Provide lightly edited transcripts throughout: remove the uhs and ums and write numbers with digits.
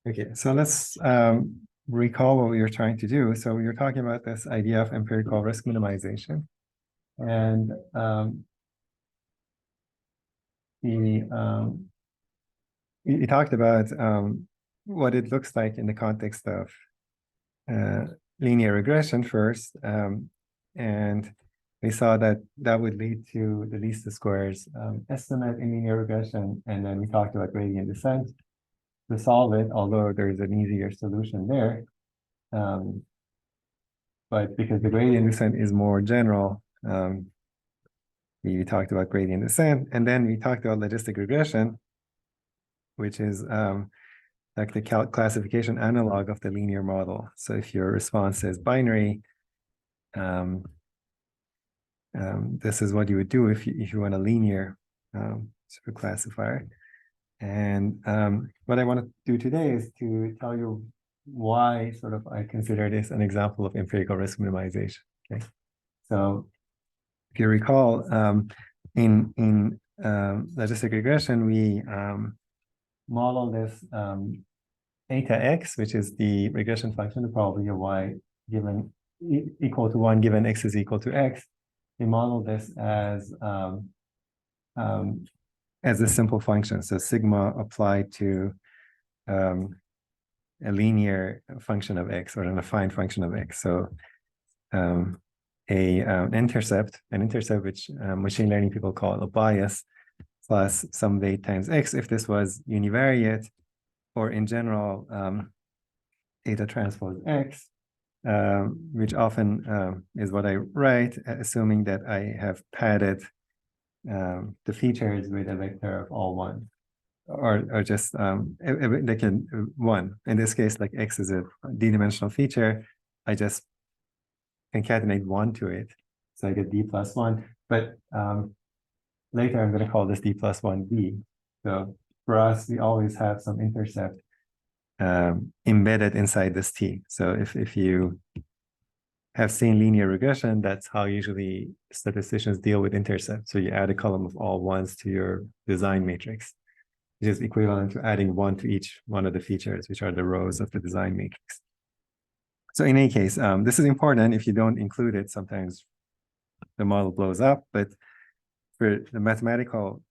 Okay, so let's recall what we were trying to do. So we were talking about this idea of empirical risk minimization. And we talked about what it looks like in the context of linear regression first. And we saw that that would lead to the least squares estimate in linear regression. And then we talked about gradient descent to solve it, although there's an easier solution there. But because the gradient descent is more general, we talked about gradient descent, and then we talked about logistic regression, which is like the classification analog of the linear model. So if your response is binary, this is what you would do if you want a linear super classifier. And what I want to do today is to tell you why sort of I consider this an example of empirical risk minimization. Okay, so if you recall, in logistic regression, we model this eta x, which is the regression function, the probability of y given equal to 1 given x is equal to x. We model this as a simple function, so sigma applied to a linear function of x or an affine function of x. So an intercept which machine learning people call a bias, plus some weight times x if this was univariate, or in general eta transpose x, which often is what I write, assuming that I have padded the features with a vector of all one, or just they can one. In this case, like x is a d-dimensional feature, I just concatenate one to it, so I get d plus one. But later I'm going to call this d plus one d. So for us, we always have some intercept embedded inside this t. So if you have seen linear regression, that's how usually statisticians deal with intercept. So you add a column of all ones to your design matrix, which is equivalent to adding one to each one of the features, which are the rows of the design matrix. So in any case, this is important. If you don't include it, sometimes the model blows up. But for the mathematical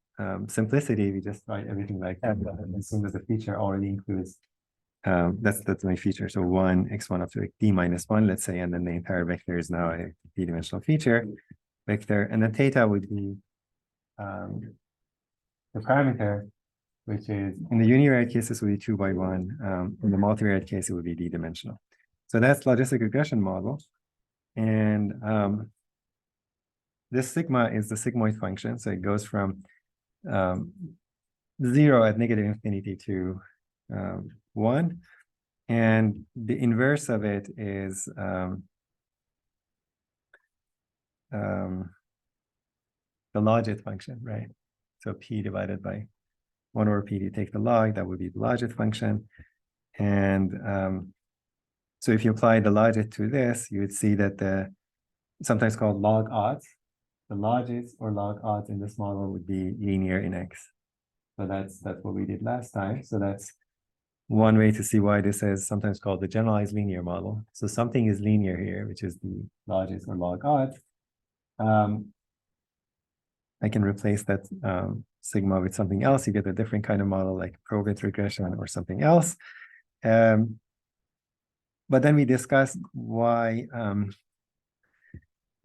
simplicity, we just write everything like that. As soon as the feature already includes, that's my feature. So 1, x1 up to d minus 1, let's say, and then the entire vector is now a d-dimensional feature vector. And then theta would be the parameter, which is, in the univariate case, this would be 2 by 1. In the multivariate case, it would be d-dimensional. So that's logistic regression model. And this sigma is the sigmoid function. So it goes from 0 at negative infinity to 1. And the inverse of it is the logit function, right? So p divided by 1 over p, you take the log, that would be the logit function. And so if you apply the logit to this, you would see that the sometimes called log odds, the logits or log odds in this model would be linear in x. So that's what we did last time. So that's one way to see why this is sometimes called the generalized linear model. So something is linear here, which is the logits or log odds. I can replace that sigma with something else. You get a different kind of model like probit regression or something else. But then we discussed why, or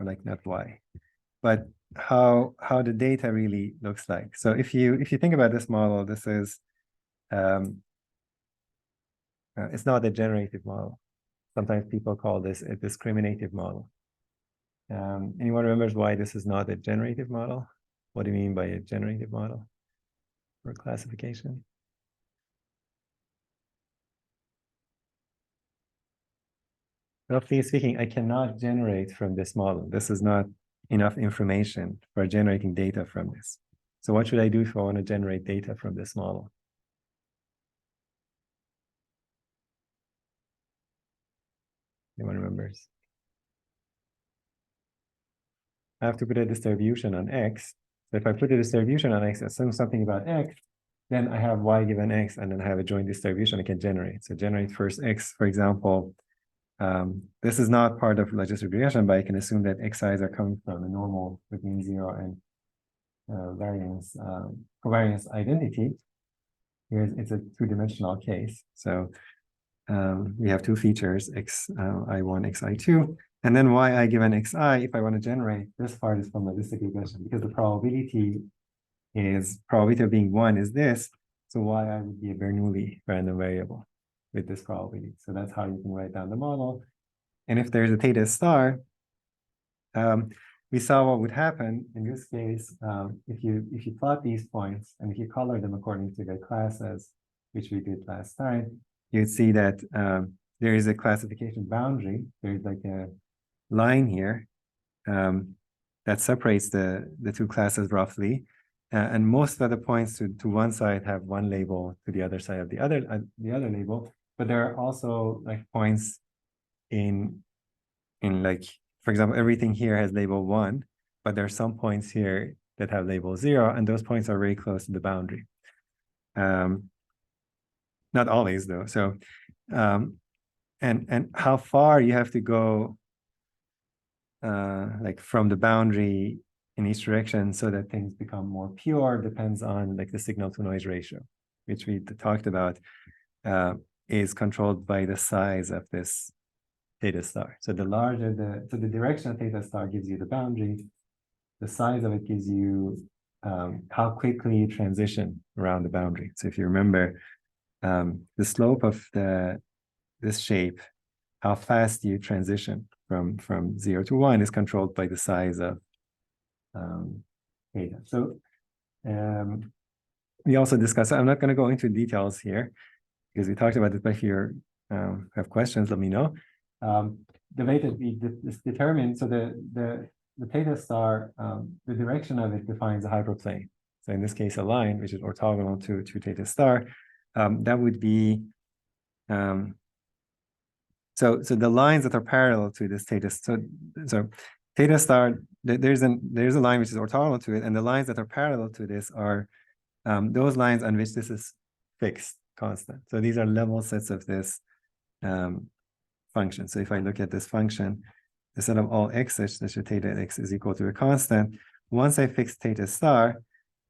like not why, but how the data really looks like. So if you think about this model, this is it's not a generative model. Sometimes people call this a discriminative model. Anyone remembers why this is not a generative model? What do you mean by a generative model for classification? Roughly speaking, I cannot generate from this model. This is not enough information for generating data from this. So what should I do if I want to generate data from this model? Anyone remembers? I have to put a distribution on x. So if I put a distribution on x, assume something about x, then I have y given x, and then I have a joint distribution I can generate. So generate first x, for example. This is not part of logistic regression, but I can assume that xi's are coming from a normal between 0 and variance covariance identity. Here it's a two-dimensional case. So we have two features, xi1, xi2, and then yi given xi. If I want to generate, this part is from logistic regression, because the probability of being 1 is this. So yi would be a Bernoulli random variable with this probability. So that's how you can write down the model. And if there's a theta star, we saw what would happen in this case if you plot these points and if you color them according to their classes, which we did last time, you'd see that there is a classification boundary. There's like a line here that separates the two classes roughly. And most of the points to one side have one label, to the other side of the other label. But there are also like points in like, for example, everything here has label 1, but there are some points here that have label 0, and those points are very close to the boundary. Not always though. So, and how far you have to go, like from the boundary in each direction so that things become more pure depends on like the signal to noise ratio, which we talked about, is controlled by the size of this theta star. So the larger the direction of theta star gives you the boundary, the size of it gives you how quickly you transition around the boundary. So if you remember, the slope of this shape, how fast you transition from 0 to 1 is controlled by the size of theta. So we also discussed, I'm not going to go into details here because we talked about it, but if you have questions, let me know. The way that we determine, so the theta star, the direction of it defines a hyperplane. So in this case, a line which is orthogonal to theta star, that would be so the lines that are parallel to this theta. So theta star, there's a line which is orthogonal to it, and the lines that are parallel to this are those lines on which this is fixed, constant. So these are level sets of this function. So if I look at this function, the set of all x's, such that theta x is equal to a constant. Once I fix theta star,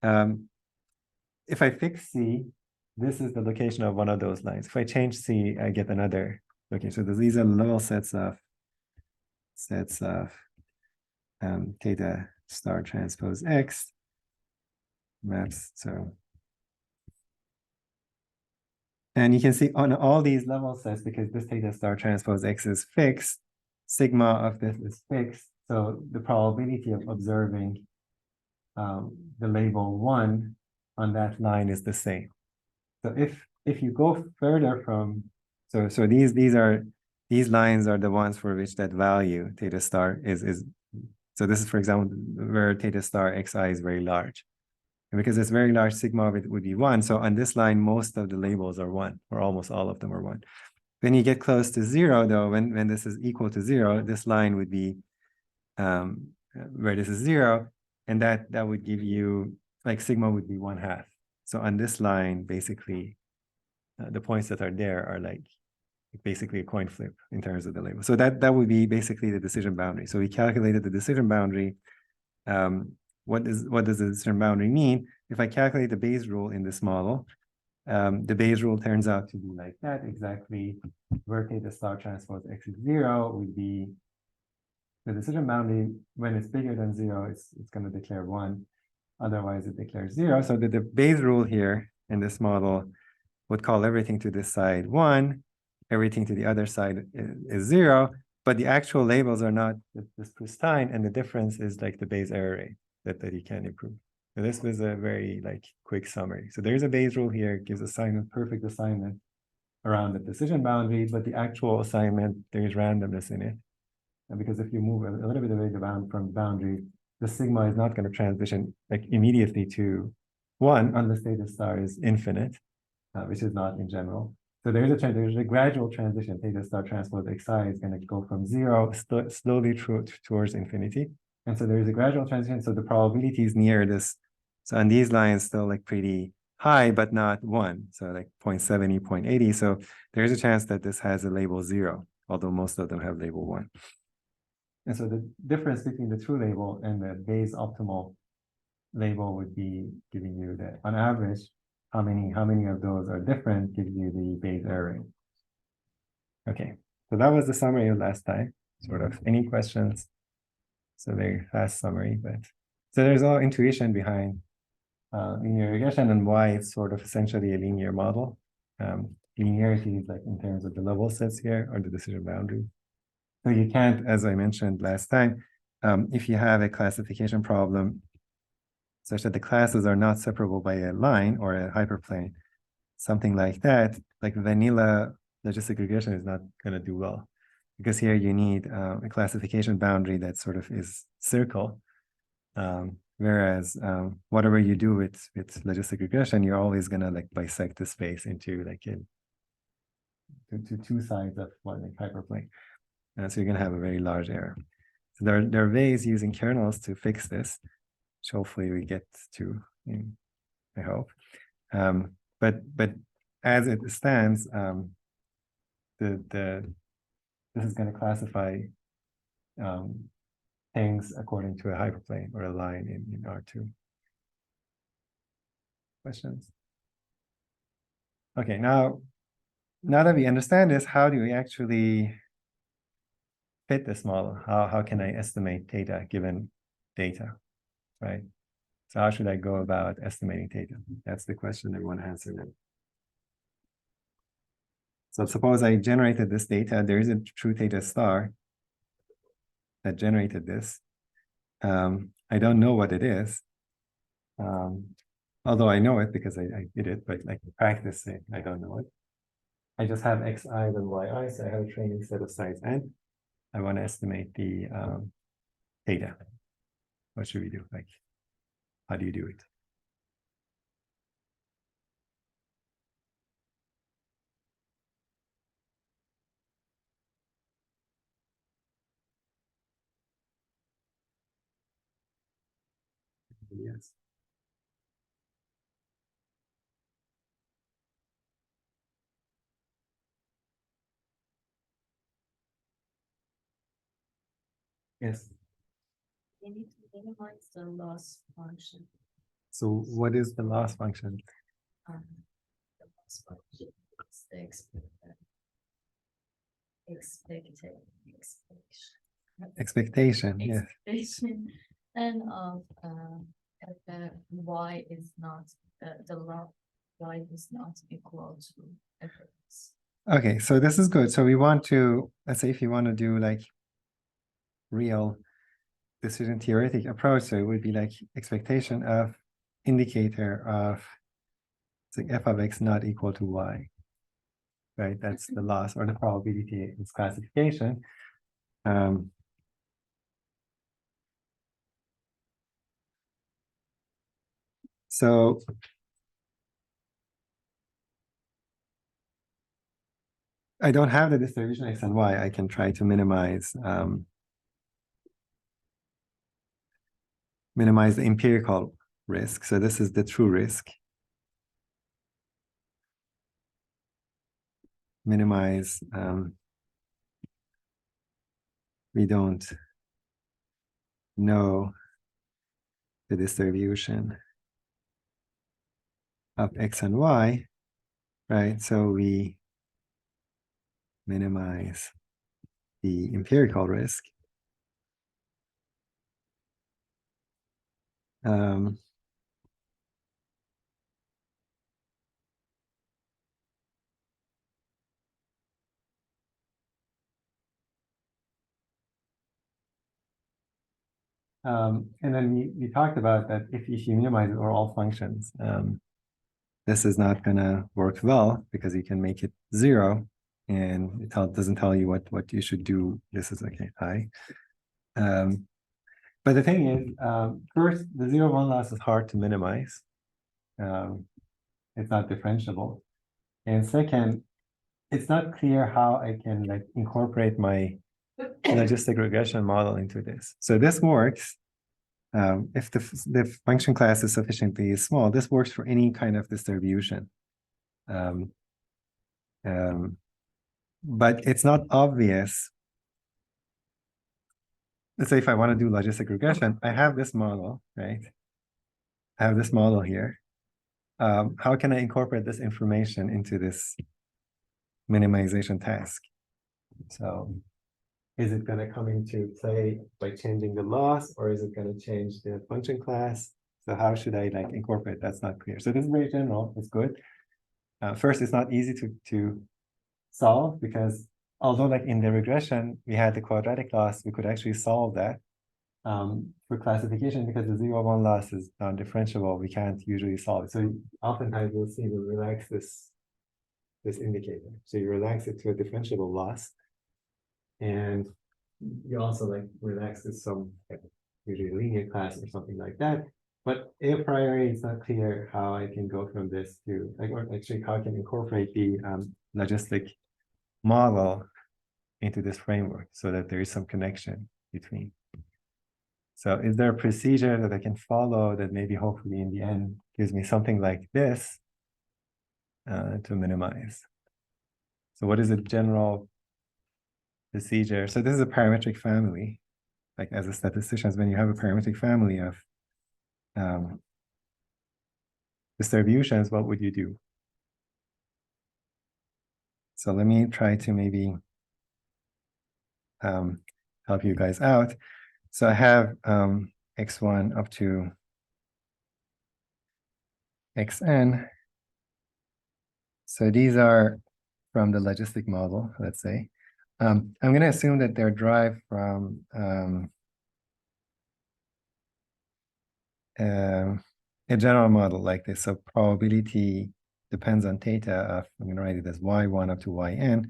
if I fix c, this is the location of one of those lines. If I change c, I get another location. So these are level sets of theta star transpose x maps. So, and you can see on all these level sets, because this theta star transpose x is fixed, sigma of this is fixed. So the probability of observing the label 1 on that line is the same. So if you go further from, so these lines are the ones for which that value theta star is. So this is, for example, where theta star xi is very large. And because it's very large, sigma of it would be 1. So on this line, most of the labels are 1, or almost all of them are 1. When you get close to 0, though, when this is equal to 0, this line would be where this is 0, and that would give you, like, sigma would be 1/2. So on this line, basically, the points that are there are like basically a coin flip in terms of the label. So that would be basically the decision boundary. So we calculated the decision boundary. What does the decision boundary mean? If I calculate the Bayes rule in this model, the Bayes rule turns out to be like that, exactly where theta star transpose x is 0 would be the decision boundary. When it's bigger than 0, it's going to declare 1. Otherwise, it declares 0. So the Bayes rule here in this model would call everything to this side 1, everything to the other side is 0, but the actual labels are not this pristine, and the difference is like the Bayes error rate that you can improve. So this was a very like quick summary. So there's a Bayes rule here, it gives assignment, perfect assignment around the decision boundary, but the actual assignment, there's randomness in it. And because if you move a little bit away from the boundary, the sigma is not going to transition like immediately to 1 unless theta star is infinite, which is not in general. So there's a gradual transition. Theta star transpose xi is going to go from 0 slowly towards infinity. And so there is a gradual transition. So the probability is near this. So on these lines, still like pretty high, but not 1. So like 0.70, 0.80. So there's a chance that this has a label 0, although most of them have label 1. And so the difference between the true label and the Bayes optimal label would be giving you that on average, how many of those are different gives you the Bayes error rate. Okay, so that was the summary of last time. Sort of any questions? So very fast summary, but so there's all intuition behind linear regression and why it's sort of essentially a linear model. Linearity is like in terms of the level sets here or the decision boundary. So you can't, as I mentioned last time, if you have a classification problem such that the classes are not separable by a line or a hyperplane, something like that, like vanilla logistic regression is not going to do well. Because here you need a classification boundary that sort of is circle. Whereas whatever you do with logistic regression, you're always going to like bisect the space into like to two sides of one like hyperplane. So you're going to have a very large error. So there are ways using kernels to fix this, which hopefully we get to, I hope. But as it stands, this is going to classify things according to a hyperplane or a line in R2. Questions? Okay, now that we understand this, how do we actually fit this model? How can I estimate theta given data, right? So how should I go about estimating theta? That's the question I want to answer now. So suppose I generated this data. There is a true theta star that generated this. I don't know what it is, although I know it because I did it, but like practicing, I don't know it. I just have xi's and yi's, so I have a training set of size n. I want to estimate the theta. What should we do? Like, how do you do it? Yes. Yes. You need to minimize the loss function. So what is the loss function? The loss function is the Expectation, yes. expectation and of if y is not the log y is not equal to fx. Okay, so this is good. So we want to, let's say if you want to do like real decision theoretic approach, so it would be like expectation of indicator of it's like f of x not equal to y, right? That's the loss or the probability in its classification. So I don't have the distribution x and y. I can try to minimize the empirical risk. So this is the true risk. Minimize, we don't know the distribution of x and y, right? So we minimize the empirical risk. And then we talked about that if you minimize it or all functions, this is not going to work well because you can make it 0 and it doesn't tell you what you should do. This is okay, high. But the thing is, first, the 0-1 loss is hard to minimize. It's not differentiable. And second, it's not clear how I can like incorporate my logistic regression model into this. So this works if the function class is sufficiently small, this works for any kind of distribution. But it's not obvious. Let's say if I want to do logistic regression, I have this model, right? I have this model here. How can I incorporate this information into this minimization task? So is it going to come into play by changing the loss, or is it going to change the function class? So how should I like incorporate? That's not clear. So this is very general. It's good. First, it's not easy to solve because although like in the regression, we had the quadratic loss, we could actually solve that. For classification, because the 0, 1 loss is non-differentiable, we can't usually solve it. So oftentimes we'll see we relax this indicator. So you relax it to a differentiable loss. And you also like relax this some usually linear class or something like that. But a priori, it's not clear how I can go from this to like, or actually how I can incorporate the logistic model into this framework so that there is some connection between. So is there a procedure that I can follow that maybe hopefully in the end gives me something like this to minimize? So what is a general procedure? So this is a parametric family. Like as a statistician, when you have a parametric family of distributions, what would you do? So let me try to maybe help you guys out. So I have x1 up to xn. So these are from the logistic model, let's say. I'm going to assume that they're derived from a general model like this. So probability depends on theta of, I'm going to write it as y1 up to yn.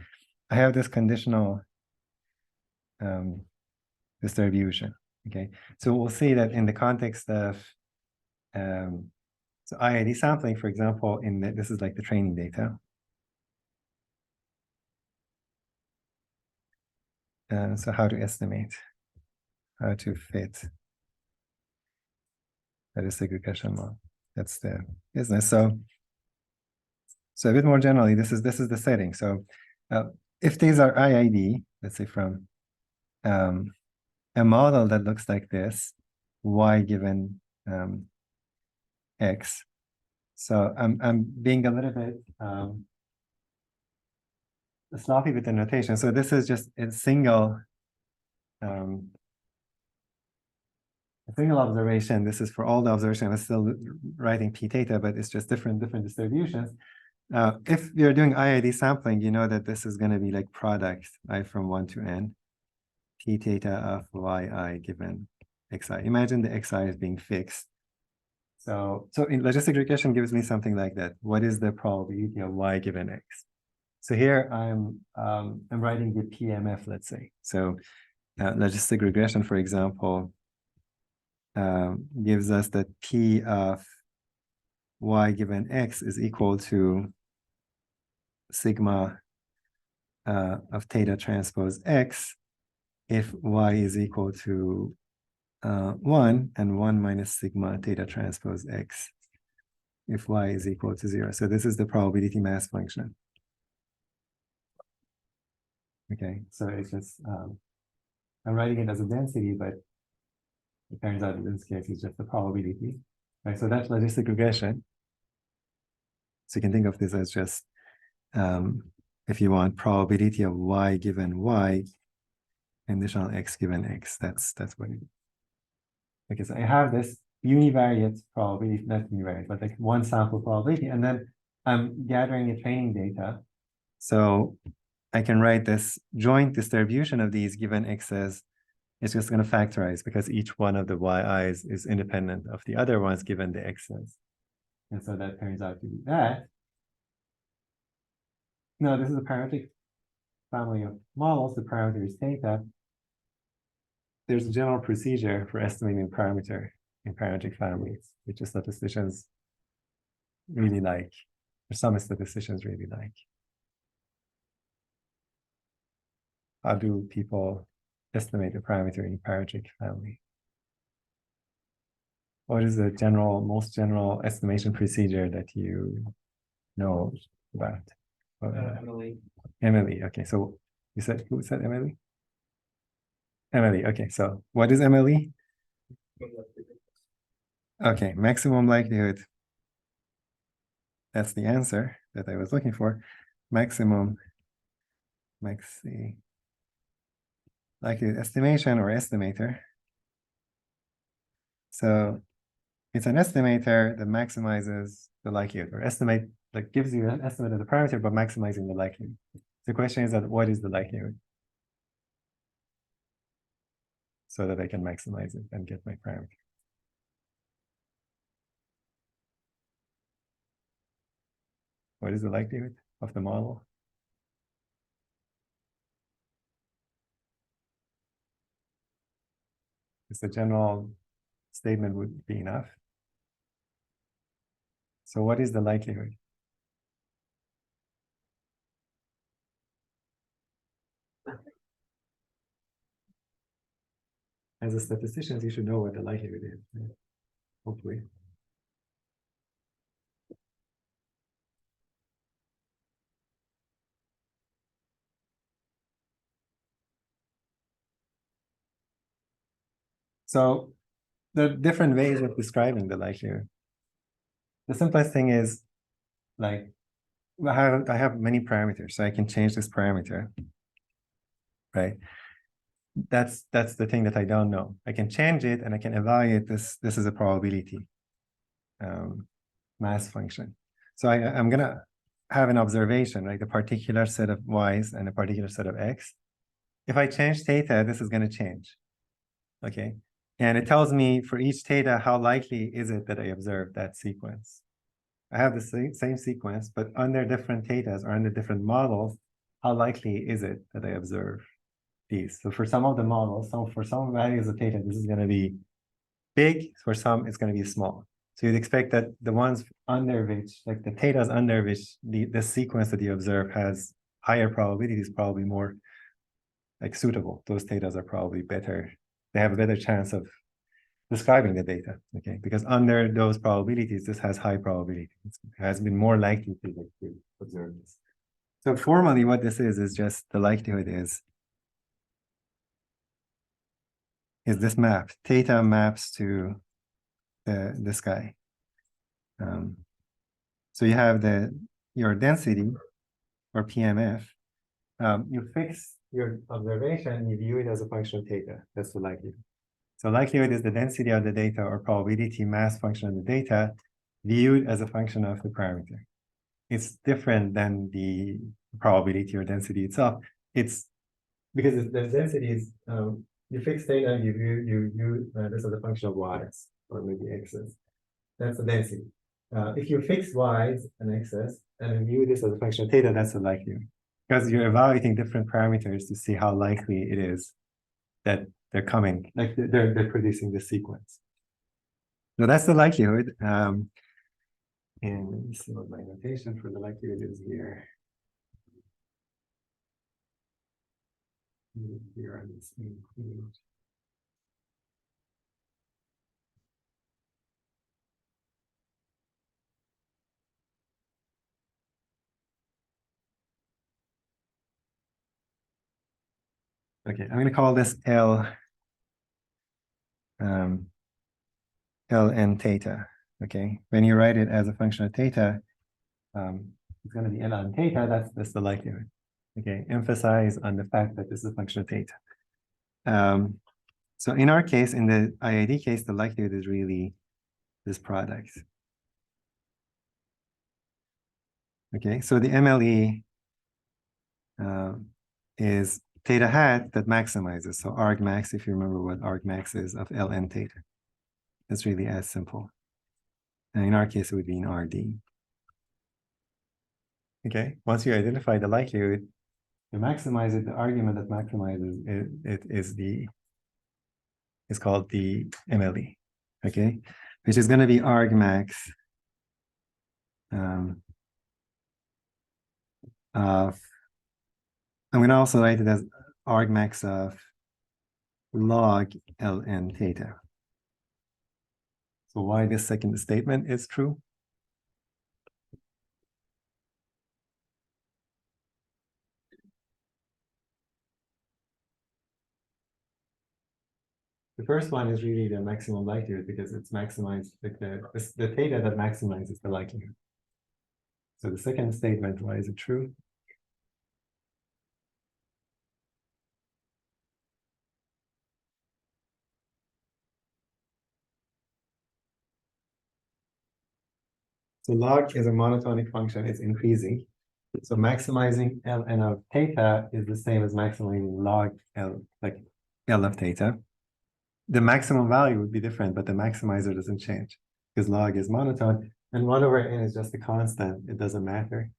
I have this conditional distribution, okay? So we'll see that in the context of, so IID sampling, for example, this is like the training data. So how to estimate, how to fit logistic regression model. That's the business. So a bit more generally, this is the setting. So if these are IID, let's say from a model that looks like this, y given x. So I'm being a little bit sloppy with the notation. So this is just a single observation. This is for all the observations. I'm still writing p theta, but it's just different distributions. If you're doing IID sampling, you know that this is going to be like product I from 1 to n, p theta of yi given xi. Imagine the xi is being fixed. So in logistic regression gives me something like that. What is the probability of y given x? So here I'm writing the PMF, let's say. So logistic regression, for example, gives us that P of y given x is equal to sigma of theta transpose x if y is equal to 1 and 1 minus sigma theta transpose x if y is equal to 0. So this is the probability mass function. Okay, so it's just, I'm writing it as a density, but it turns out in this case it's just the probability. Right, so that's logistic regression. So you can think of this as just, if you want, probability of y given y, conditional x given x. That's what it is. Okay, so I have this univariate probability, not univariate, but like one sample probability, and then I'm gathering a training data. So I can write this joint distribution of these given x's. It's just going to factorize because each one of the yi's is independent of the other ones given the x's. And so that turns out to be that. Now, this is a parametric family of models. The parameter is theta. There's a general procedure for estimating parameter in parametric families, which statisticians really like, or some statisticians really like. How do people estimate a parameter in parametric family? what is the most general estimation procedure that you know about? Emily. Emily. Okay, so you said, who said Emily? Emily. Okay, so what is Emily? Okay, maximum likelihood. That's the answer that I was looking for. Maximum likelihood estimation or estimator. So it's an estimator that maximizes the likelihood, or estimate, like gives you an estimate of the parameter, but maximizing the likelihood. The question is that what is the likelihood? So that I can maximize it and get my parameter. What is the likelihood of the model? Is the general statement would be enough? So what is the likelihood? As a statistician, you should know what the likelihood is, right? Hopefully. So the different ways of describing the likelihood. The simplest thing is like I have many parameters, so I can change this parameter, right? That's the thing that I don't know. I can change it and I can evaluate this. This is a probability mass function. So I'm gonna have an observation, like a particular set of y's and a particular set of x. If I change theta, this is gonna change. Okay. And it tells me for each theta, how likely is it that I observe that sequence? I have the same sequence, but under different thetas or under different models, how likely is it that I observe these? So for some of the models, for some values of theta, this is going to be big. For some, it's going to be small. So you'd expect that the ones under which, like the thetas under which the sequence that you observe has higher probability is probably more like suitable. Those thetas are probably better. They have a better chance of describing the data, okay? Because under those probabilities, this has high probability. It has been more likely to observe this. So formally, what this is just the likelihood is this map. Theta maps to the sky. So you have your density, or PMF. You fix your observation, you view it as a function of theta. That's the likelihood. So likelihood is the density of the data or probability mass function of the data viewed as a function of the parameter. It's different than the probability or density itself. It's because the density is, you fix theta, you view this as a function of y's or maybe x's. That's the density. If you fix y's and x's and view this as a function of theta, that's the likelihood. Because you're evaluating different parameters to see how likely it is that they're coming, like they're producing the sequence. So that's the likelihood. And let me see what my notation for the likelihood is here. Here on this page. Okay, I'm going to call this L Ln theta. Okay, when you write it as a function of theta, it's going to be Ln theta. That's the likelihood. Okay, emphasize on the fact that this is a function of theta. So in our case, in the IID case, the likelihood is really this product. Okay, so the MLE is theta hat that maximizes. So argmax, if you remember what argmax is of Ln theta. It's really as simple. And in our case, it would be in RD. Okay, once you identify the likelihood, you maximize it. The argument that maximizes it is called the MLE. Okay, which is going to be argmax of, I'm going to also write it as argmax of log Ln theta. So why this second statement is true? The first one is really the maximum likelihood because it's maximized, like the theta that maximizes the likelihood. So the second statement, why is it true? So log is a monotonic function, it's increasing. So maximizing ln of theta is the same as maximizing log L, like L of theta. The maximum value would be different, but the maximizer doesn't change because log is monotone and 1 over n is just a constant. It doesn't matter.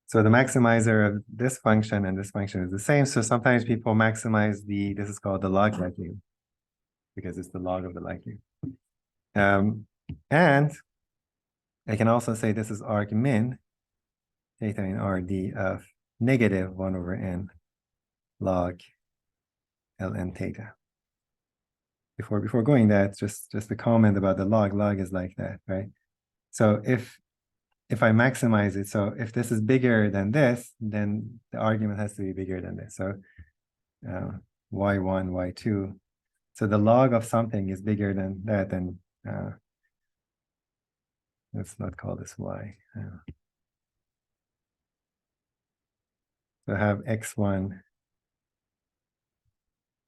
So the maximizer of this function and this function is the same. So sometimes people maximize this is called the log likelihood because it's the log of the likelihood. And I can also say this is arg min theta in RD of negative 1 over n log ln theta. Before going that, just a comment about the log is like that, right? So if I maximize it, so if this is bigger than this, then the argument has to be bigger than this. So y1, y2. So the log of something is bigger than that, then let's not call this y. So I have x1,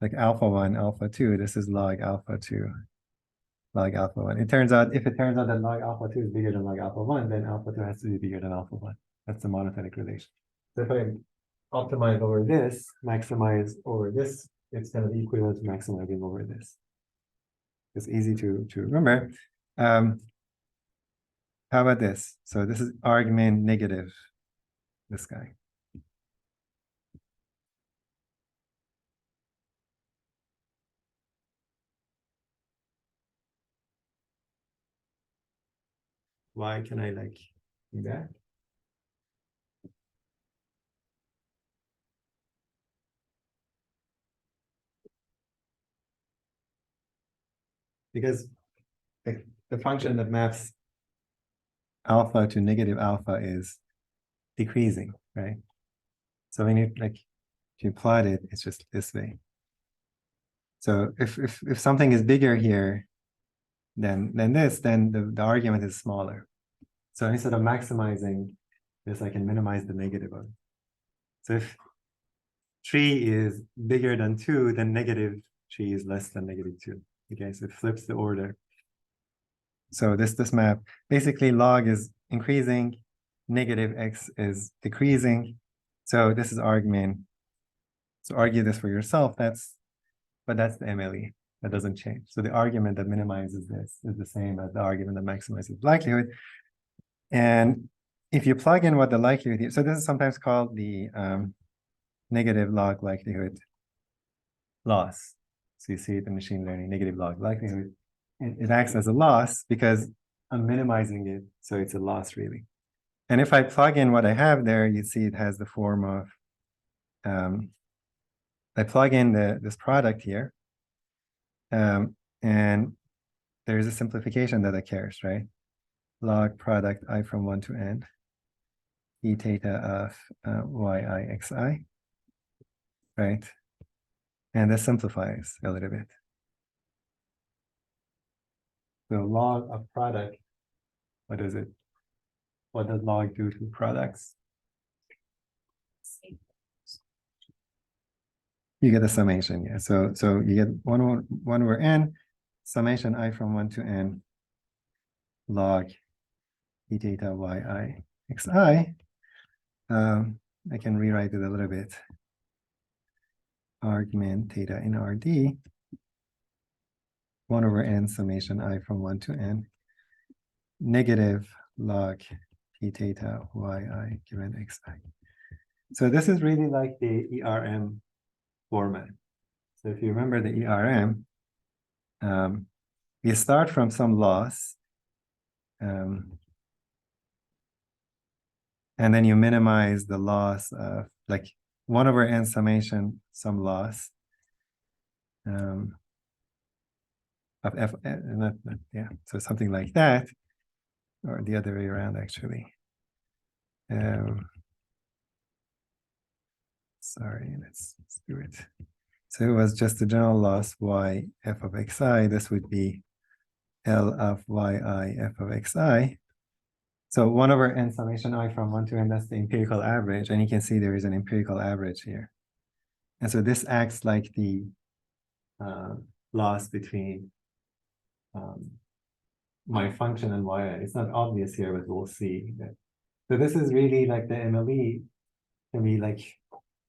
like alpha 1, alpha 2. This is log alpha 2, log alpha 1. If it turns out that log alpha 2 is bigger than log alpha 1, then alpha 2 has to be bigger than alpha 1. That's the monotonic relation. So if I optimize over this, maximize over this, it's going to be equivalent to maximizing over this. It's easy to remember. How about this? So this is arg min negative, this guy. Why can I like do that? Because the function that maps alpha to negative alpha is decreasing, right? So when you plot it, it's just this way. So if something is bigger here than this, then the argument is smaller. So instead of maximizing this, I can minimize the negative of it. So if 3 is bigger than 2, then negative 3 is less than negative 2. Okay, so it flips the order. So this map, basically log is increasing, negative x is decreasing. So this is arg min. So argue this for yourself, but that's the MLE. That doesn't change. So the argument that minimizes this is the same as the argument that maximizes likelihood. And if you plug in what the likelihood is, so this is sometimes called the negative log likelihood loss. So you see it in machine learning, negative log likelihood. It acts as a loss because I'm minimizing it, so it's a loss really. And if I plug in what I have there, you see it has the form of, I plug in this product here, and there's a simplification that occurs, right? Log product I from 1 to n, e theta of yi xi, right? And this simplifies a little bit. So log of product, what is it? What does log do to products? You get a summation, yeah. So you get 1 over n, summation I from 1 to n, log e theta yi xi. I can rewrite it a little bit. Argument theta in RD, 1 over n summation I from 1 to n, negative log p theta yi given xi. So this is really like the ERM format. So if you remember the ERM, you start from some loss, and then you minimize the loss of like 1 over n summation some loss of f, yeah, so something like that, or the other way around actually. Sorry, let's do it. So it was just the general loss y f of xi. This would be L of yi f of xi. So 1 over n summation I from 1 to n, that's the empirical average. And you can see there is an empirical average here. And so this acts like the loss between my function and yi. It's not obvious here, but we'll see. So this is really like the MLE can be like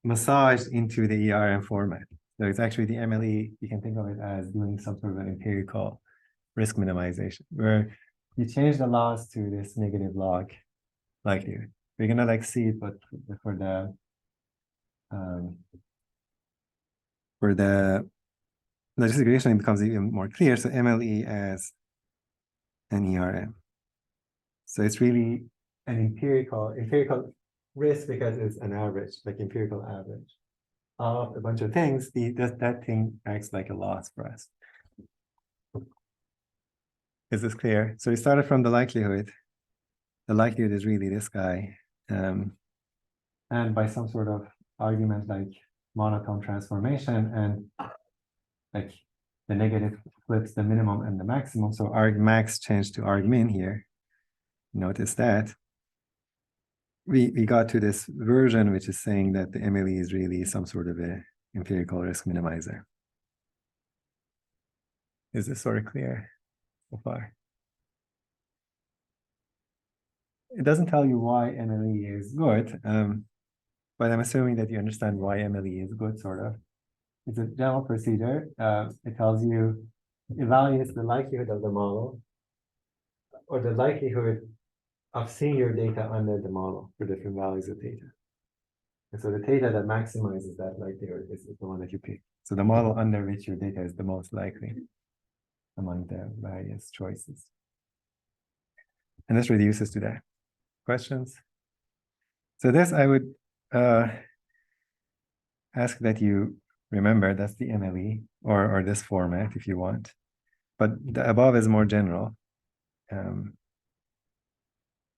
massaged into the ERM format. So it's actually the MLE, you can think of it as doing some sort of an empirical risk minimization, where you change the loss to this negative log likelihood. We're gonna like see it, but for the logistic regression, it becomes even more clear. So MLE as an ERM. So it's really an empirical risk because it's an average, like empirical average of a bunch of things. That thing acts like a loss for us. Is this clear? So we started from the likelihood. The likelihood is really this guy. And by some sort of argument like monotone transformation, and like the negative flips the minimum and the maximum. So argmax changed to argmin here. Notice that. We got to this version, which is saying that the MLE is really some sort of a empirical risk minimizer. Is this sort of clear so far? It doesn't tell you why MLE is good, but I'm assuming that you understand why MLE is good, sort of. It's a general procedure. It tells you, evaluates the likelihood of the model, or the likelihood of seeing your data under the model for different values of theta. And so the theta that maximizes that likelihood is the one that you pick. So the model under which your data is the most likely among the various choices. And this reduces to that. Questions? So this I would ask that you remember, that's the MLE, or this format if you want. But the above is more general.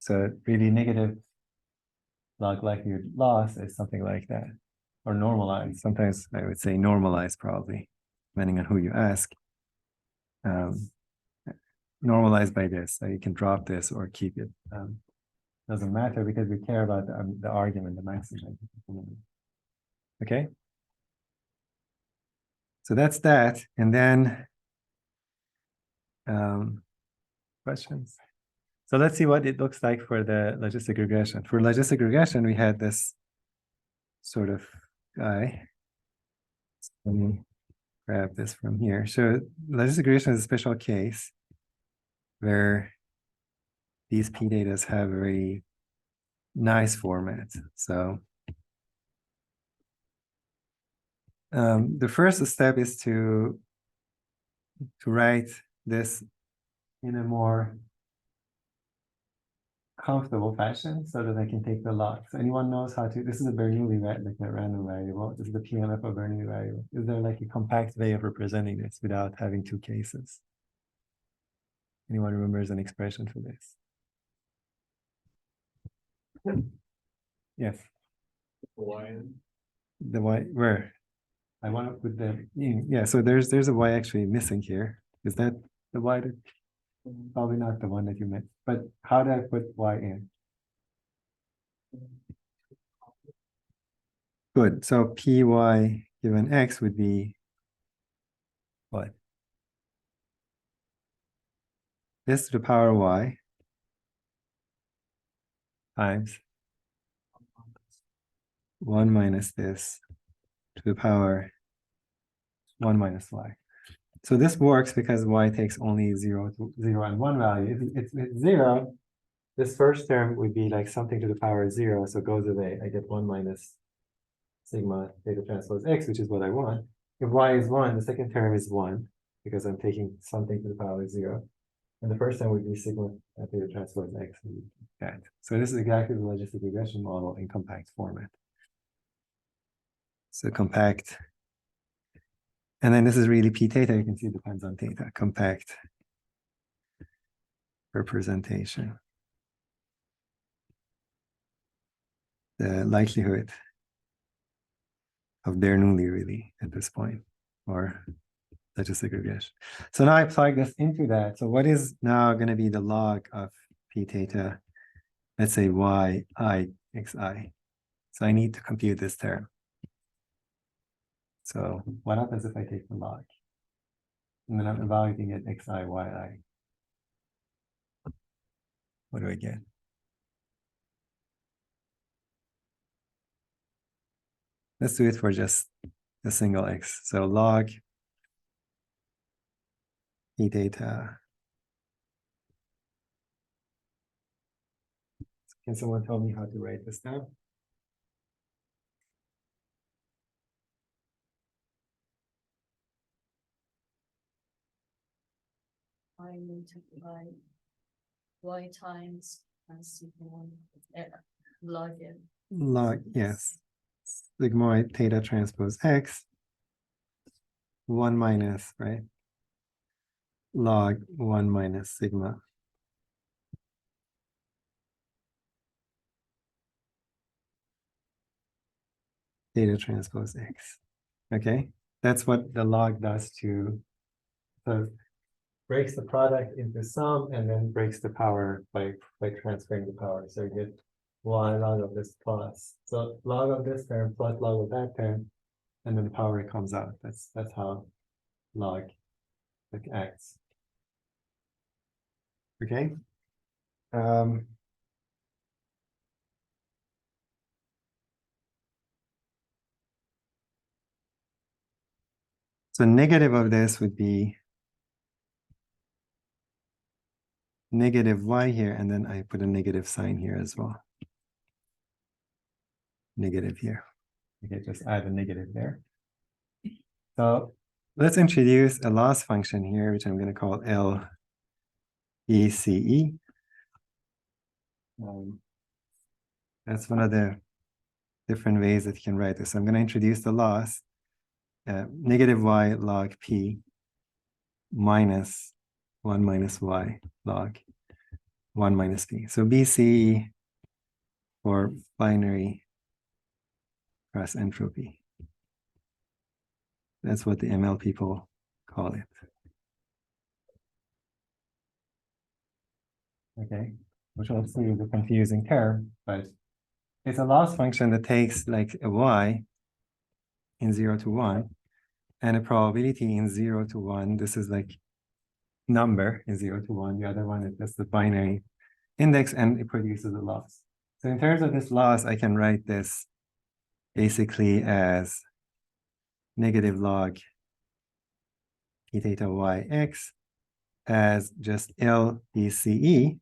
So really negative log likelihood loss is something like that, or normalized. Sometimes I would say normalized, probably, depending on who you ask. Normalized by this, so you can drop this or keep it. Doesn't matter because we care about the argument, the maximum. Okay. So that's that, and then questions. So let's see what it looks like for the logistic regression. For logistic regression, we had this sort of guy. Let me grab this from here. So logistic regression is a special case where these p datas have a very nice format. So the first step is to write this in a more comfortable fashion so that I can take the logs. Anyone knows how to, this is a Bernoulli, like a random variable. This is the PMF of Bernoulli variable. Is there like a compact way of representing this without having two cases? Anyone remembers an expression for this? Yes. The y, where? I want to put the, yeah, so there's a y actually missing here. Is that the y that, probably not the one that you meant, but how do I put y in? Good, so py given x would be what? This to the power y times 1 minus this to the power 1 minus y. So this works because y takes only 0 and 1 value. If it's 0, this first term would be like something to the power of 0, so it goes away. I get 1 minus sigma theta transpose x, which is what I want. If y is 1, the second term is 1, because I'm taking something to the power of 0. And the first term would be sigma theta transpose x. That. So this is exactly the logistic regression model in compact format. So compact And then this is really p theta. You can see it depends on theta, compact representation. The likelihood of Bernoulli really at this point, or logistic regression. So now I plug this into that. So what is now going to be the log of p theta? Let's say y I xi. So I need to compute this term. So what happens if I take the log? And then I'm evaluating it xi, yi. What do I get? Let's do it for just a single x. So log p theta. Can someone tell me how to write this down? I multiply y times sigma log n. Log, yes. Sigma theta transpose x. 1 minus, right? Log 1 minus sigma. Theta transpose x. Okay, that's what the log does to, so breaks the product into sum and then breaks the power by transferring the power. So you get y log of this plus. So log of this term plus log of that term, and then the power comes out. That's how log like acts. Okay. So negative of this would be negative y here, and then I put a negative sign here as well. Negative here. Okay, just add a negative there. So let's introduce a loss function here, which I'm going to call LECE. That's one of the different ways that you can write this. So I'm going to introduce the loss, negative y log p minus 1 minus y log 1 minus p. So BCE for binary cross entropy. That's what the ML people call it. Okay, which will see the confusing term, but it's a loss function that takes like a y in 0 to 1 and a probability in 0 to 1. This is like number in 0 to 1. The other one is just the binary index, and it produces a loss. So in terms of this loss, I can write this basically as negative log p theta yx as just LECE,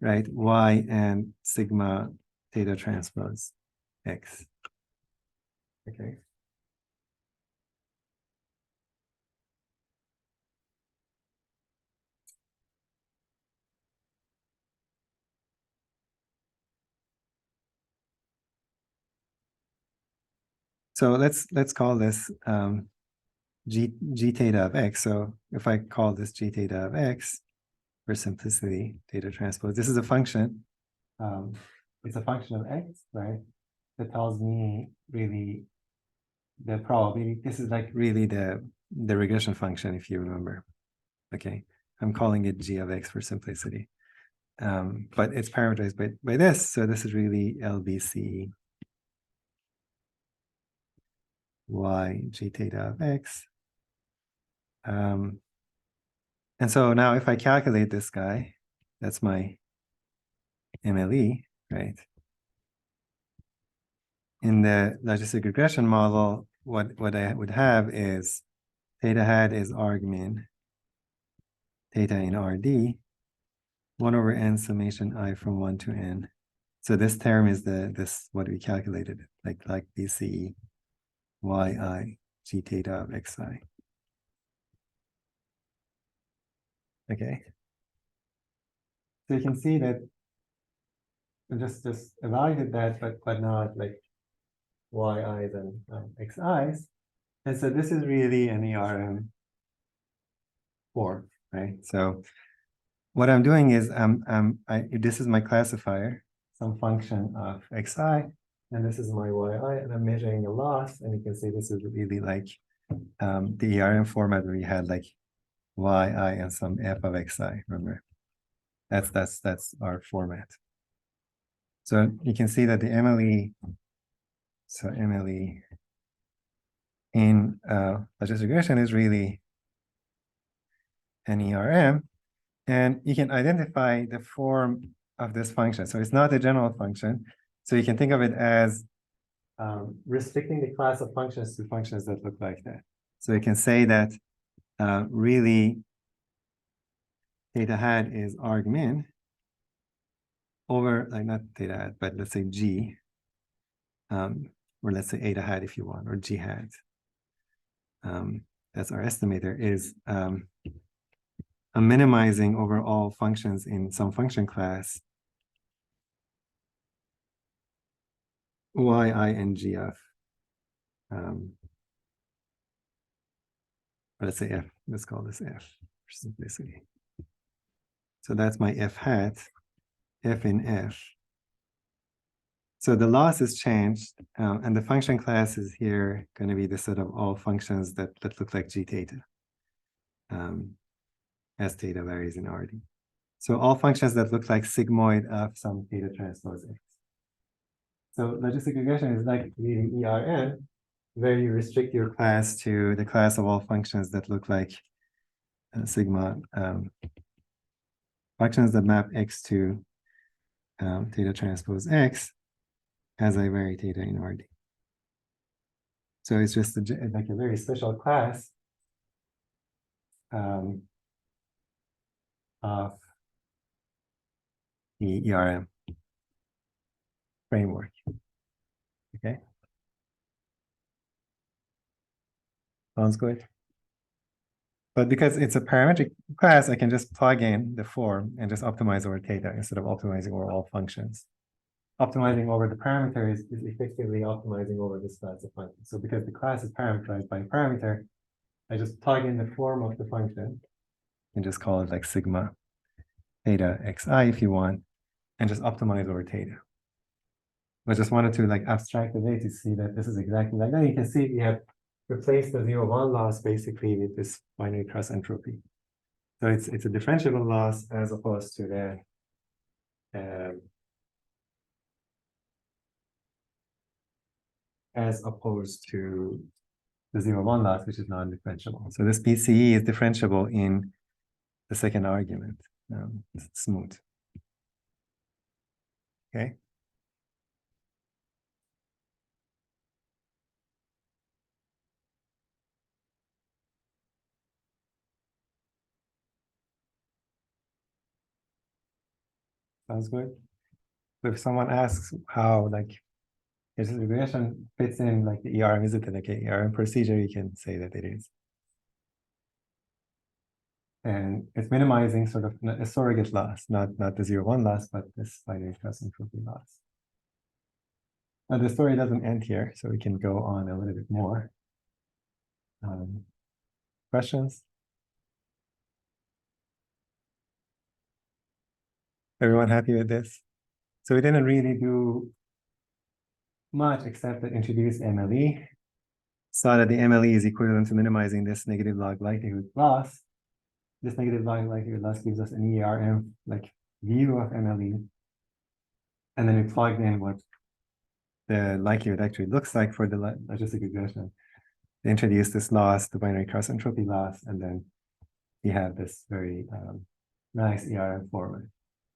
right? Y and sigma theta transpose x. Okay. So let's call this g theta of x. So if I call this g theta of x for simplicity, theta transpose, this is a function. It's a function of x, right? That tells me really the probability. This is like really the regression function, if you remember. Okay, I'm calling it g of x for simplicity. But it's parameterized by this. So this is really LBC y g theta of x. And so now if I calculate this guy, that's my MLE, right? In the logistic regression model, what I would have is theta hat is argmin, theta in RD, 1 over n summation I from 1 to n. So this term is this what we calculated, like BCE, yi, g theta of xi. Okay. So you can see that I just evaluated that, but not like yi's and xi's. And so this is really an ERM form, right? So what I'm doing is this is my classifier, some function of xi, and this is my yi, and I'm measuring the loss, and you can see this is really like the ERM format where you had like yi and some f of xi, remember? That's our format. So you can see that the MLE, so MLE in logistic regression is really an ERM, and you can identify the form of this function. So it's not a general function. So you can think of it as restricting the class of functions to functions that look like that. So you can say that really theta hat is argmin over, like not theta hat, but let's say G, or let's say eta hat if you want, or G hat. That's our estimator, is I'm minimizing over all functions in some function class y, I, and g of, or let's say f, let's call this f for simplicity. So that's my f hat, f in f. So the loss is changed, and the function class is here going to be the set of all functions that look like g theta, as theta varies in RD. So all functions that look like sigmoid of some theta transpose x. So logistic regression is like reading ERN, where you restrict your class to the class of all functions that look like sigma, functions that map x to theta transpose x as I vary theta in RD. So it's just like a very special class of the ERM framework. Okay. Sounds good. But because it's a parametric class, I can just plug in the form and just optimize over theta instead of optimizing over all functions. Optimizing over the parameter is effectively optimizing over this class of functions. So because the class is parameterized by a parameter, I just plug in the form of the function and just call it like sigma theta xi if you want, and just optimize over theta. I just wanted to like abstract the way to see that this is exactly like that. You can see we have replaced the 0-1 loss basically with this binary cross entropy. So it's a differentiable loss as opposed to the the 0-1 loss, which is non-differentiable. So this PCE is differentiable in the second argument. It's smooth. Okay. Sounds good. So if someone asks how like this regression fits in like the ERM, is it like a ERM procedure? You can say that it is. And it's minimizing sort of a surrogate loss, not the 0-1 loss, but this binary cross entropy loss. Now the story doesn't end here, so we can go on a little bit more. Questions? Everyone happy with this? So we didn't really do much except that introduce MLE. Saw that the MLE is equivalent to minimizing this negative log likelihood loss. This negative log likelihood loss gives us an ERM like view of MLE. And then we plugged in what the likelihood actually looks like for the logistic regression. They introduced this loss, the binary cross entropy loss, and then we have this very nice ERM format,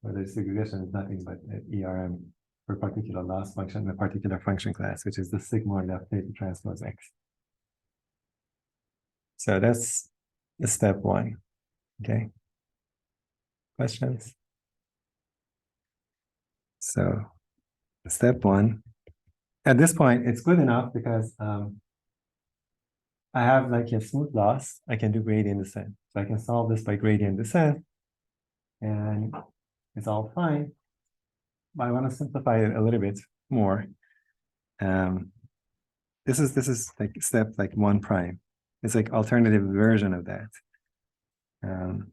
where the logistic regression is nothing but an ERM for a particular loss function in a particular function class, which is the sigmoid of theta transpose x. So that's the step one. Okay. Questions? So step one, at this point, it's good enough because I have like a smooth loss. I can do gradient descent. So I can solve this by gradient descent and it's all fine. But I want to simplify it a little bit more. this is like step like 1 prime. It's like alternative version of that. To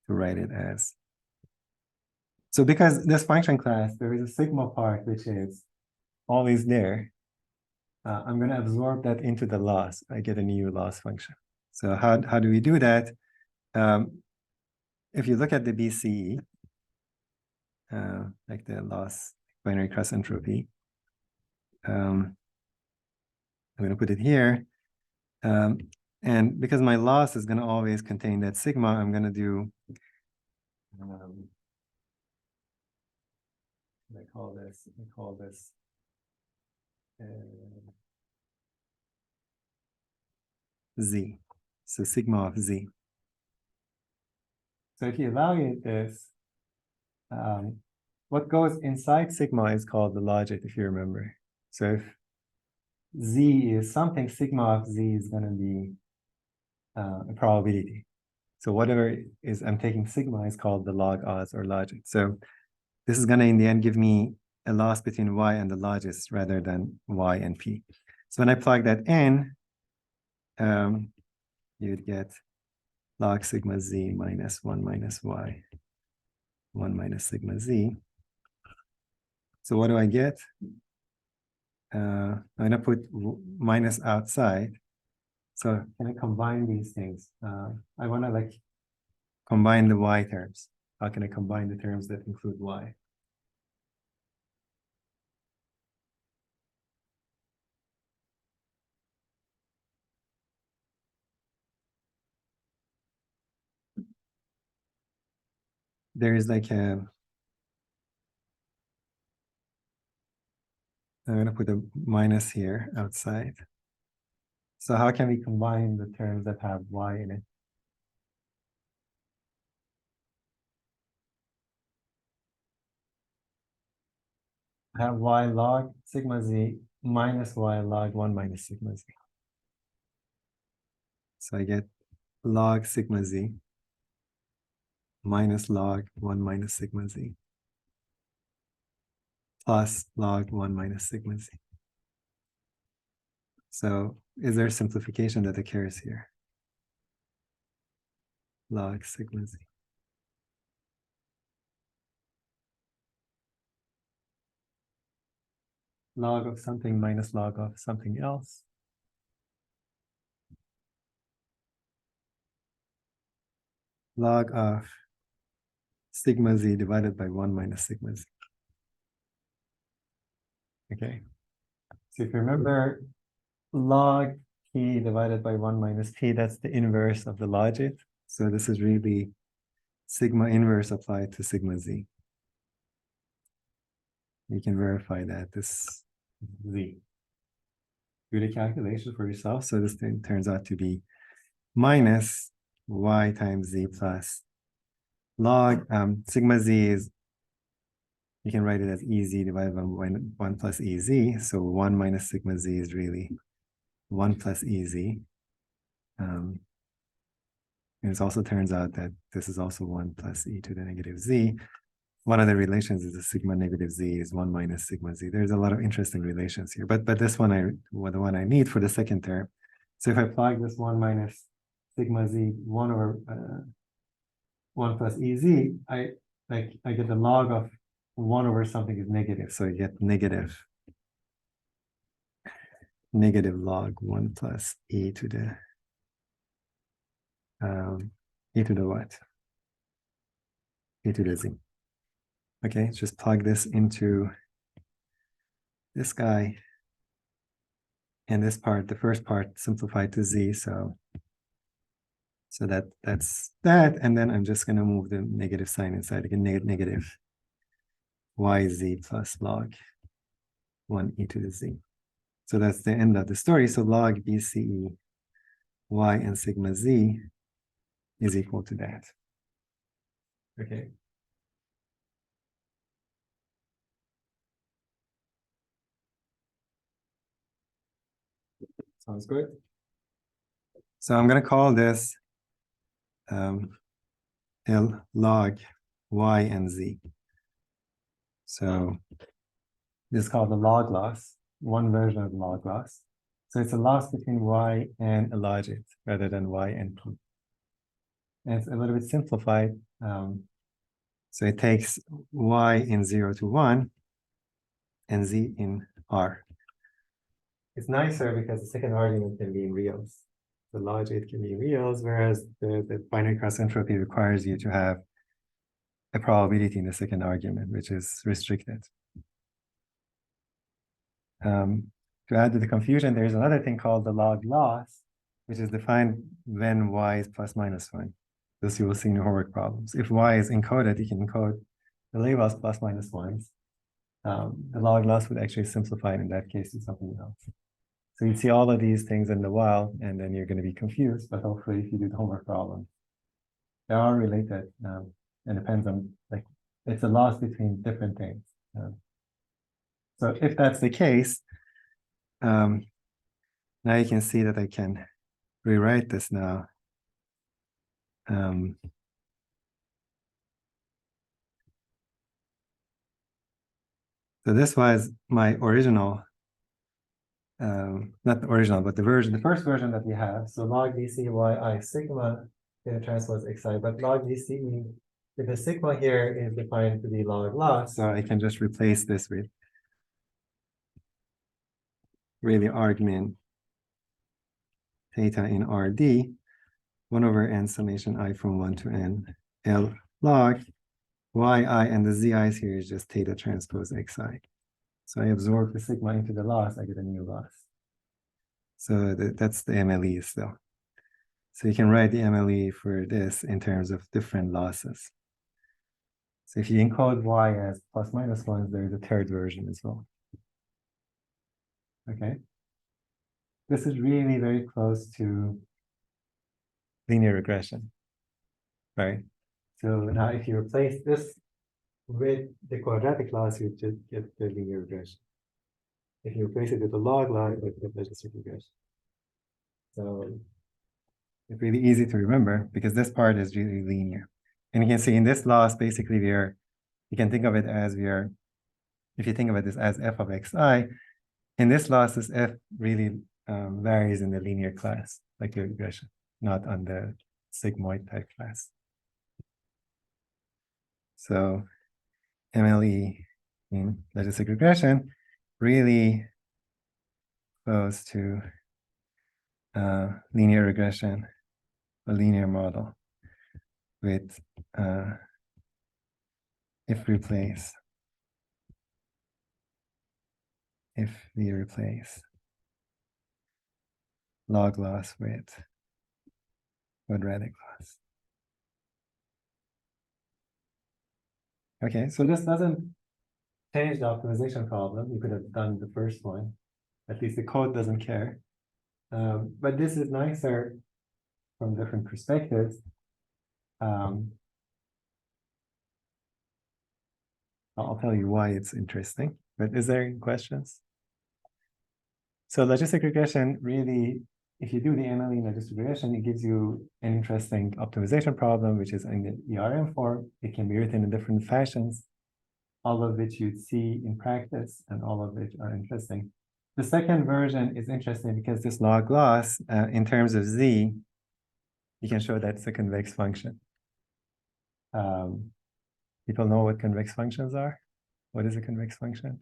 write it as. So because this function class, there is a sigma part which is always there. I'm going to absorb that into the loss. I get a new loss function. So how do we do that? If you look at the BCE, like the loss binary cross entropy, I'm going to put it here. And because my loss is going to always contain that sigma, I'm going to do, I call this Z. So sigma of Z. So if you evaluate this, what goes inside sigma is called the logit, if you remember. So if Z is something, sigma of Z is going to be a probability. So whatever is I'm taking sigma is called the log odds or logit. So this is going to in the end give me a loss between Y and the logits rather than Y and P. So when I plug that in, you'd get log sigma Z minus 1 minus Y, 1 minus sigma Z. So what do I get? I'm going to put minus outside. So can I combine these things? I want to like combine the Y terms. How can I combine the terms that include Y? There is like a, I'm going to put a minus here outside. So how can we combine the terms that have Y in it? I have Y log sigma Z minus Y log 1 minus sigma Z. So I get log sigma Z minus log 1 minus sigma Z plus log 1 minus sigma Z. So is there a simplification that occurs here? Log sigma Z. Log of something minus log of something else. Log of sigma Z divided by 1 minus sigma Z. Okay. So if you remember, log P divided by 1 minus P, that's the inverse of the logit. So this is really sigma inverse applied to sigma Z. You can verify that this Z. Do the calculation for yourself. So this thing turns out to be minus Y times Z plus log sigma Z is, you can write it as EZ divided by 1 plus EZ. So 1 minus sigma Z is really 1 plus EZ. And it also turns out that this is also 1 plus E to the negative Z. One of the relations is the sigma negative Z is 1 minus sigma Z. There's a lot of interesting relations here, but this one the one I need for the second term. So if I plug this 1 minus sigma Z 1 over 1 plus EZ, I get the log of 1 over something is negative. So I get negative log 1 plus E to the E to the what? E to the Z. Okay, just plug this into this guy. And this part, the first part, simplified to Z. So that's that. And then I'm just going to move the negative sign inside again, negative YZ plus log 1 E to the Z. So that's the end of the story. So log BCE Y and sigma Z is equal to that. Okay. Sounds good. So I'm going to call this L log Y and Z. So this is called the log loss, one version of log loss. So it's a loss between y and a logit rather than y and p. And it's a little bit simplified. So it takes y in 0 to 1 and z in r. It's nicer because the second argument can be in reals. The logit can be in reals, whereas the binary cross entropy requires you to have a probability in the second argument, which is restricted. To add to the confusion, there's another thing called the log loss, which is defined when y is plus minus 1. This you will see in your homework problems. If y is encoded, you can encode the labels plus minus 1s. The log loss would actually simplify it in that case to something else. So you'd see all of these things in the while, and then you're going to be confused, but hopefully if you do the homework problem, they are related, and depends on, like, it's a loss between different things. So if that's the case, now you can see that I can rewrite this now. So this was my original, not the original, but the first version that we have. So log dCyi sigma theta transpose xi, but log dCe, if the sigma here is defined to be log loss, so I can just replace this with really argmin theta in Rd, 1 over n summation I from 1 to n L log yi, and the zi's here is just theta transpose xi. So I absorb the sigma into the loss, I get a new loss. So that's the MLE still. So you can write the MLE for this in terms of different losses. So if you encode y as plus minus 1s, there's a third version as well. Okay. This is really very close to linear regression, right? So now if you replace this with the quadratic loss, you just get the linear regression. If you replace it with the log loss, you get the logistic regression. So it's really easy to remember because this part is really linear. And you can see in this loss, basically you can think of it as if you think of it as f of xi, in this loss, this f really varies in the linear class, like your regression, not on the sigmoid type class. So MLE in logistic regression really goes to linear regression, a linear model with if we replace log loss with quadratic loss. Okay, so this doesn't change the optimization problem. You could have done the first one. At least the code doesn't care. But this is nicer from different perspectives. I'll tell you why it's interesting. But is there any questions? So logistic regression really, if you do the MLE in logistic regression, it gives you an interesting optimization problem, which is in the ERM form. It can be written in different fashions, all of which you'd see in practice, and all of which are interesting. The second version is interesting because this log loss, in terms of z, you can show that's a convex function. People know what convex functions are? What is a convex function?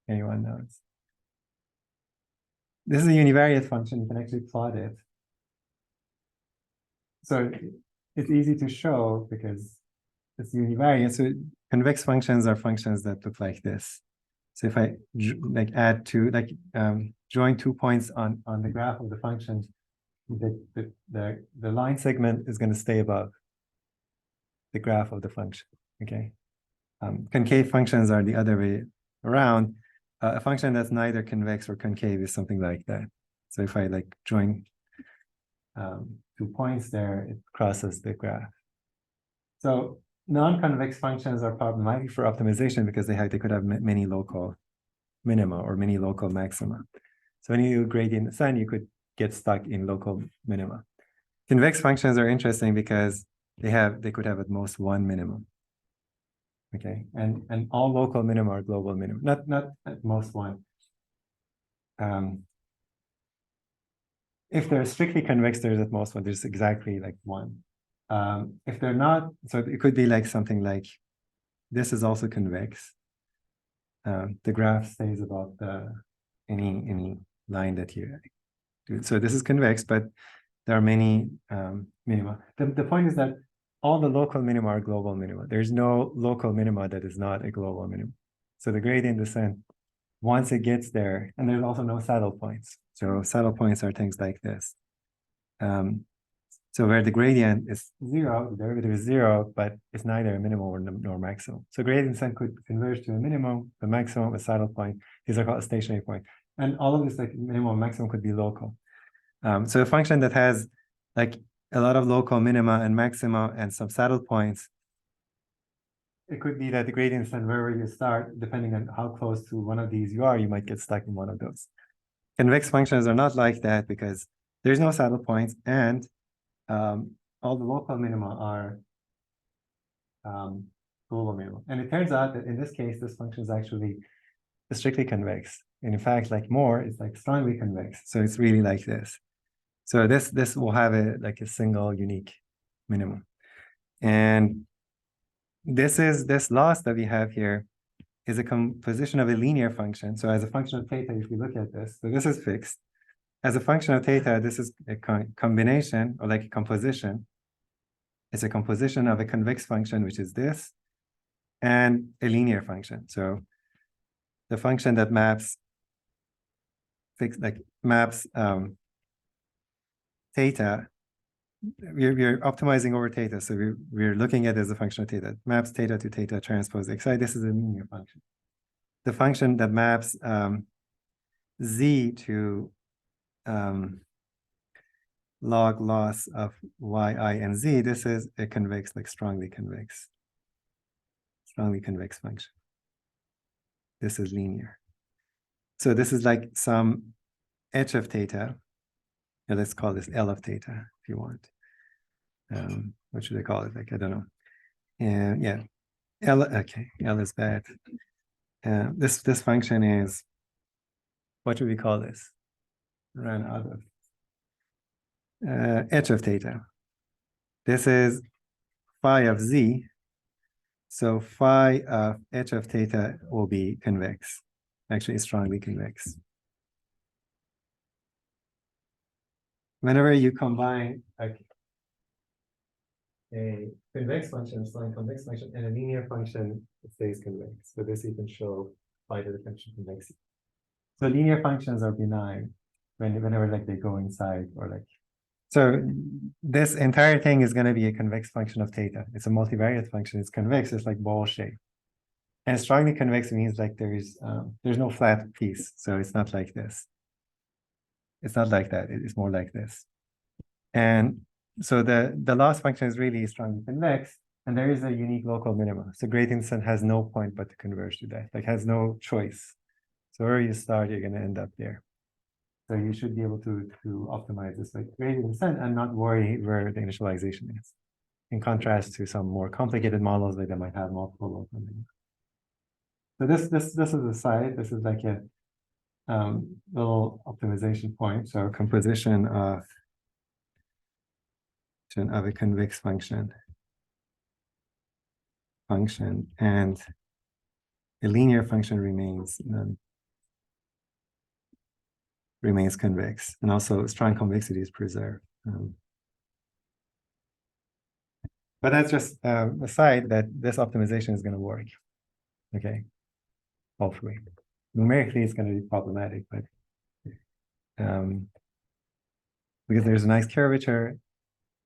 Anyone knows? This is a univariate function. You can actually plot it. So it's easy to show because it's univariate. So convex functions are functions that look like this. So if I join 2 points on the graph of the function, the line segment is going to stay above the graph of the function. Okay. Concave functions are the other way around. A function that's neither convex or concave is something like that. So if I join 2 points there, it crosses the graph. So non-convex functions are problematic for optimization because they could have many local minima or many local maxima. So when you gradient descent, you could get stuck in local minima. Convex functions are interesting because they could have at most one minimum. Okay, and all local minima are global minimum, not at most one. If they're strictly convex, there's at most one. There's exactly like one. If they're not, so it could be like something like this is also convex. The graph stays about any line that you do. So this is convex, but there are many minima. The point is that all the local minima are global minima. There's no local minima that is not a global minimum. So the gradient descent, once it gets there, and there's also no saddle points. So saddle points are things like this. So where the gradient is zero, the derivative is zero, but it's neither a minimum nor maximum. So gradient descent could converge to a minimum, a maximum, a saddle point. These are called a stationary point. And all of this, like minimum and maximum, could be local. So a function that has like a lot of local minima and maxima and some saddle points, it could be that the gradient descent wherever you start, depending on how close to one of these you are, you might get stuck in one of those. Convex functions are not like that because there's no saddle points and all the local minima are global minima. And it turns out that in this case, this function is actually strictly convex. And in fact, like more, it's like strongly convex. So it's really like this. So this will have like a single unique minimum. And this loss that we have here is a composition of a linear function. So as a function of theta, if we look at this, so this is fixed. As a function of theta, this is a combination or like a composition. It's a composition of a convex function, which is this, and a linear function. So the function that maps theta, we're optimizing over theta. So we're looking at it as a function of theta. Maps theta to theta transpose xi. This is a linear function. The function that maps z to log loss of yi and z, this is a convex, like strongly convex function. This is linear. So this is like some h of theta. Yeah, let's call this L of theta if you want. What should I call it? Like, I don't know. And yeah, L, okay, L is bad. This function is, what should we call this? Ran out of h of theta. This is phi of z. So phi of h of theta will be convex, actually strongly convex. Whenever you combine like a convex function, strong convex function, and a linear function, it stays convex. So this you can show by the function convexity. So linear functions are benign whenever like they go inside or like. So this entire thing is going to be a convex function of theta. It's a multivariate function. It's convex. It's like ball shape. And strongly convex means like there's no flat piece. So it's not like this. It's not like that. It's more like this. And so the loss function is really strongly convex, and there is a unique local minima. So gradient descent has no point but to converge to that, like has no choice. So where you start, you're going to end up there. So you should be able to optimize this like gradient descent and not worry where the initialization is. In contrast to some more complicated models that might have multiple local minima. So this is a side. This is like a little optimization point. So composition of a convex function and a linear function remains convex, and also strong convexity is preserved. But that's just a side that this optimization is going to work. Okay, hopefully. Numerically, it's going to be problematic, but because there's a nice curvature,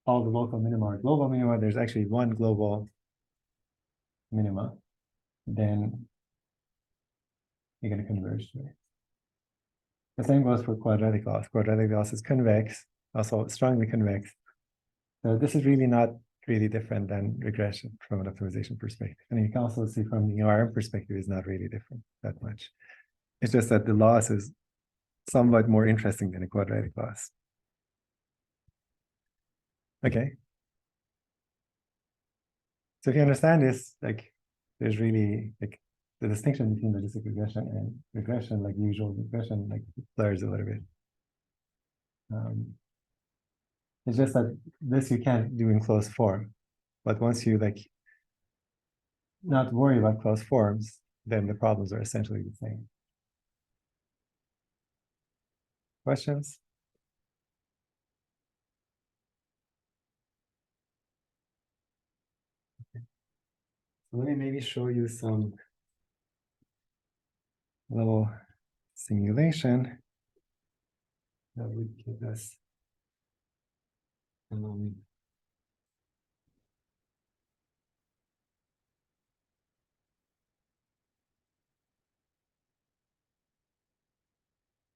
all the local minima are global minima. There's actually one global minima, then you're going to converge to it. The same goes for quadratic loss. Quadratic loss is convex, also strongly convex. So this is really not really different than regression from an optimization perspective. And you can also see from the URM perspective, it's not really different that much. It's just that the loss is somewhat more interesting than a quadratic loss. Okay. So if you understand this, like there's really like the distinction between logistic regression and regression, like usual regression, like blurs a little bit. It's just that this you can't do in closed form, but once you like not worry about closed forms, then the problems are essentially the same. Questions? Okay. So let me maybe show you some little simulation that would give us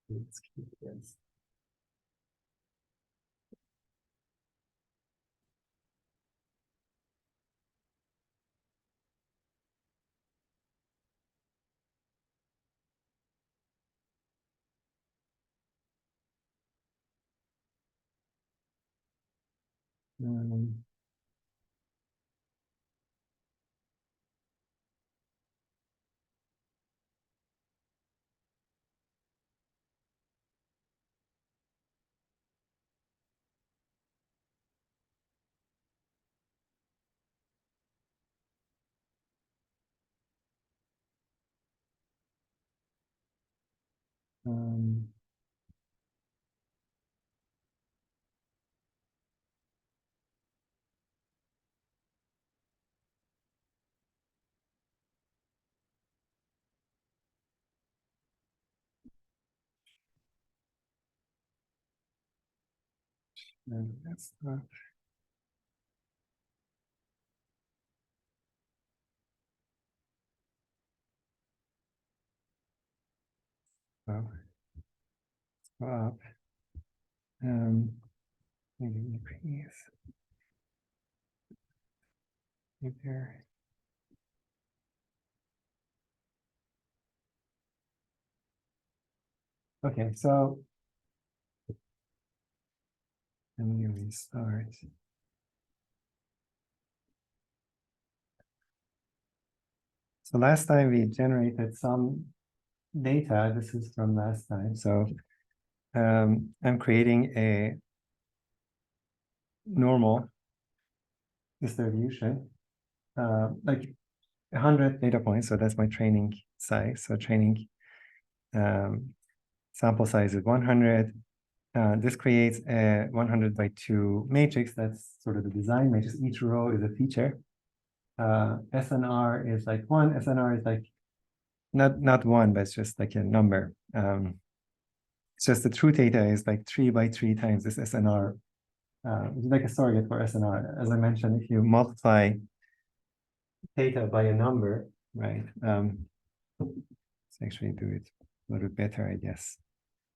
let's keep this. Um, no, that's not. Oh, stop. Maybe increase. There. Okay, so let me restart. So last time we generated some data. This is from last time. So I'm creating a normal distribution, like 100 data points. So that's my training size. So training sample size is 100. This creates a 100 by 2 matrix. That's sort of the design matrix. Each row is a feature. SNR is like 1. SNR is like not 1, but it's just like a number. It's just the true data is like 3 by 3 times this SNR. It's like a surrogate for SNR. As I mentioned, if you multiply theta by a number, right? Let's actually do it a little bit better, I guess.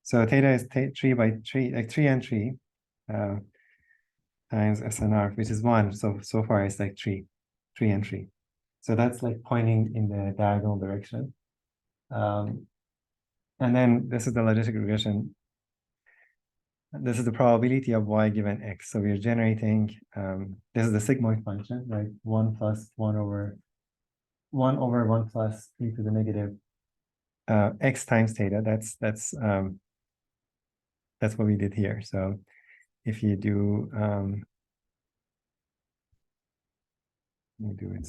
So theta is 3 by 3, like 3 and 3 times SNR, which is 1. So far it's like 3 and 3. So that's like pointing in the diagonal direction. And then this is the logistic regression. This is the probability of y given x. So we're generating, this is the sigmoid function, right? 1 plus 1 over 1 plus e to the negative x times theta. That's what we did here. So if you do, let me do it.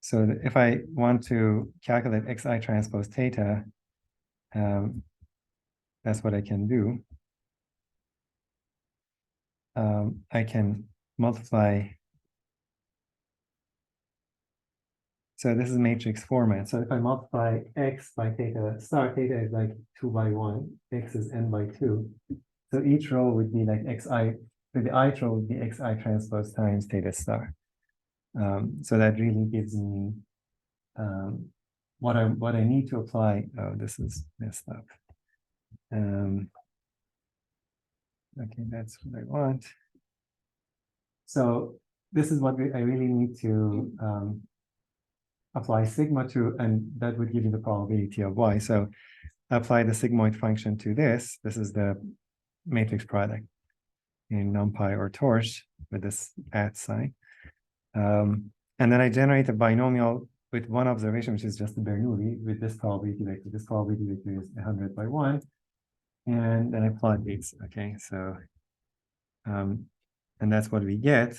So if I want to calculate xi transpose theta, that's what I can do. I can multiply. So this is matrix format. So if I multiply x by theta star, theta is like 2 by 1, x is n by 2. So each row would be like xi, so the ith row would be xi transpose times theta star. So that really gives me what I need to apply. Oh, this is messed up. Okay, that's what I want. So this is what I really need to apply sigma to, and that would give you the probability of y. So apply the sigmoid function to this. This is the matrix product in NumPy or Torch with this @ sign. And then I generate a binomial with one observation, which is just the Bernoulli with this probability vector. This probability vector is 100 by 1. And then I plot these. Okay, so and that's what we get.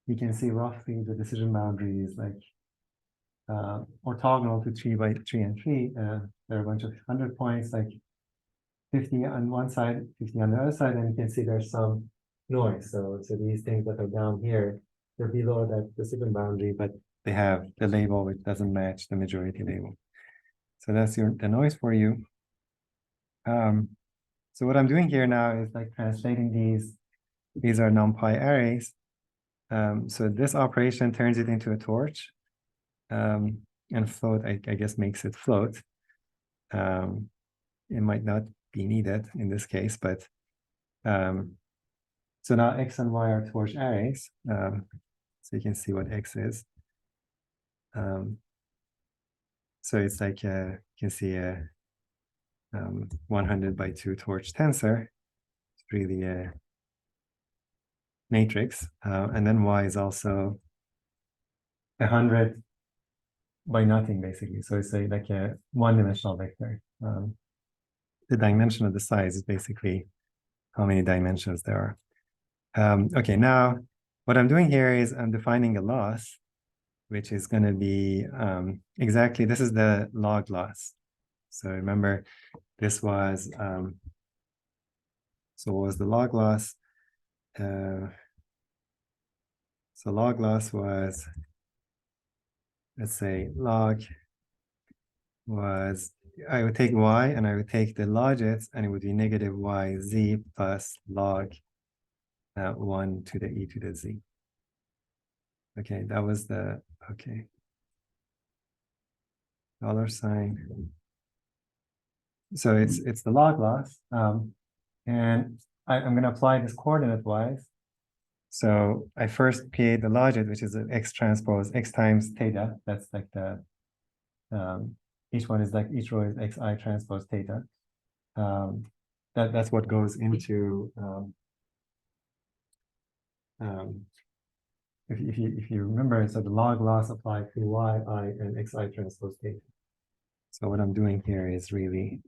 You can see roughly the decision boundary is like orthogonal to 3 by 3 and 3. There are a bunch of 100 points, like 50 on one side, 50 on the other side, and you can see there's some noise. So these things that are down here, they're below that decision boundary, but they have the label which doesn't match the majority label. So that's the noise for you. So what I'm doing here now is like translating these. These are NumPy arrays. So this operation turns it into a torch, and float, I guess, makes it float. It might not be needed in this case, but so now X and Y are torch arrays. So you can see what X is. So it's like you can see a 100 by 2 torch tensor. It's really a matrix, and then Y is also 100 by nothing, basically. So it's like a one-dimensional vector. The dimension of the size is basically how many dimensions there are. Okay, now what I'm doing here is I'm defining a loss, which is going to be exactly, this is the log loss. So remember, this was, so what was the log loss? So log loss was, let's say log was, I would take Y and I would take the logits, and it would be negative YZ plus log 1 to the E to the Z. Okay, that was the, okay. Dollar sign. So it's the log loss. And I'm going to apply this coordinate wise. So I first create the logit, which is an X transpose X times theta. That's like the, each one is like, each row is XI transpose theta. That's what goes into, if you remember, so the log loss applied to Y, I, and XI transpose theta. So what I'm doing here is really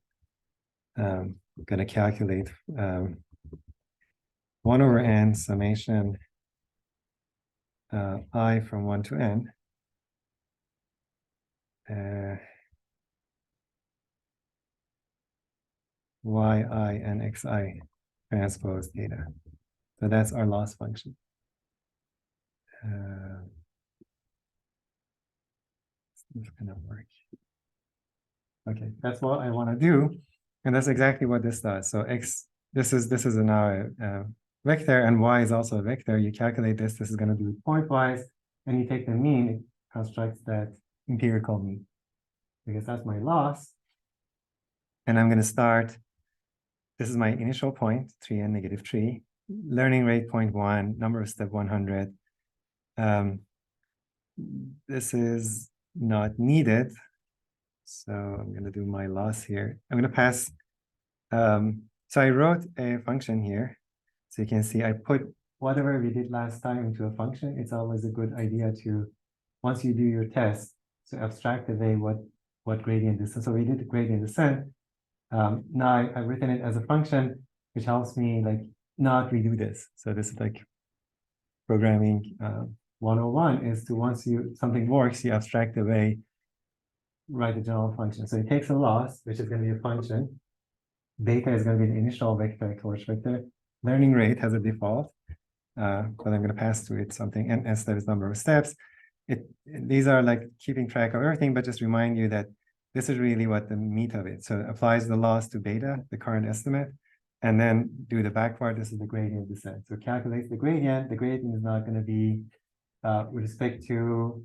going to calculate 1 over n summation I from 1 to n. Y, I, and Xi transpose theta. So that's our loss function. It's going to work. Okay, that's what I want to do. And that's exactly what this does. So X, this is now a vector, and Y is also a vector. You calculate this is going to do pointwise, and you take the mean, it constructs that empirical mean, because that's my loss. And I'm going to start, this is my initial point, 3n negative 3, learning rate 0.1, number of step 100. This is not needed. So I'm going to do my loss here. I'm going to pass, so I wrote a function here. So you can see I put whatever we did last time into a function. It's always a good idea to, once you do your test, to abstract away what gradient is. So we did the gradient descent. Now I've written it as a function, which helps me like not redo this. So this is like programming 101 is to, once something works, you abstract away, write a general function. So it takes a loss, which is going to be a function. Beta is going to be the initial vector, torch vector. Learning rate has a default, but I'm going to pass to it something, and S that is number of steps. These are like keeping track of everything, but just remind you that this is really what the meat of it. So it applies the loss to beta, the current estimate, and then do the backward. This is the gradient descent. So calculate the gradient. The gradient is not going to be with respect to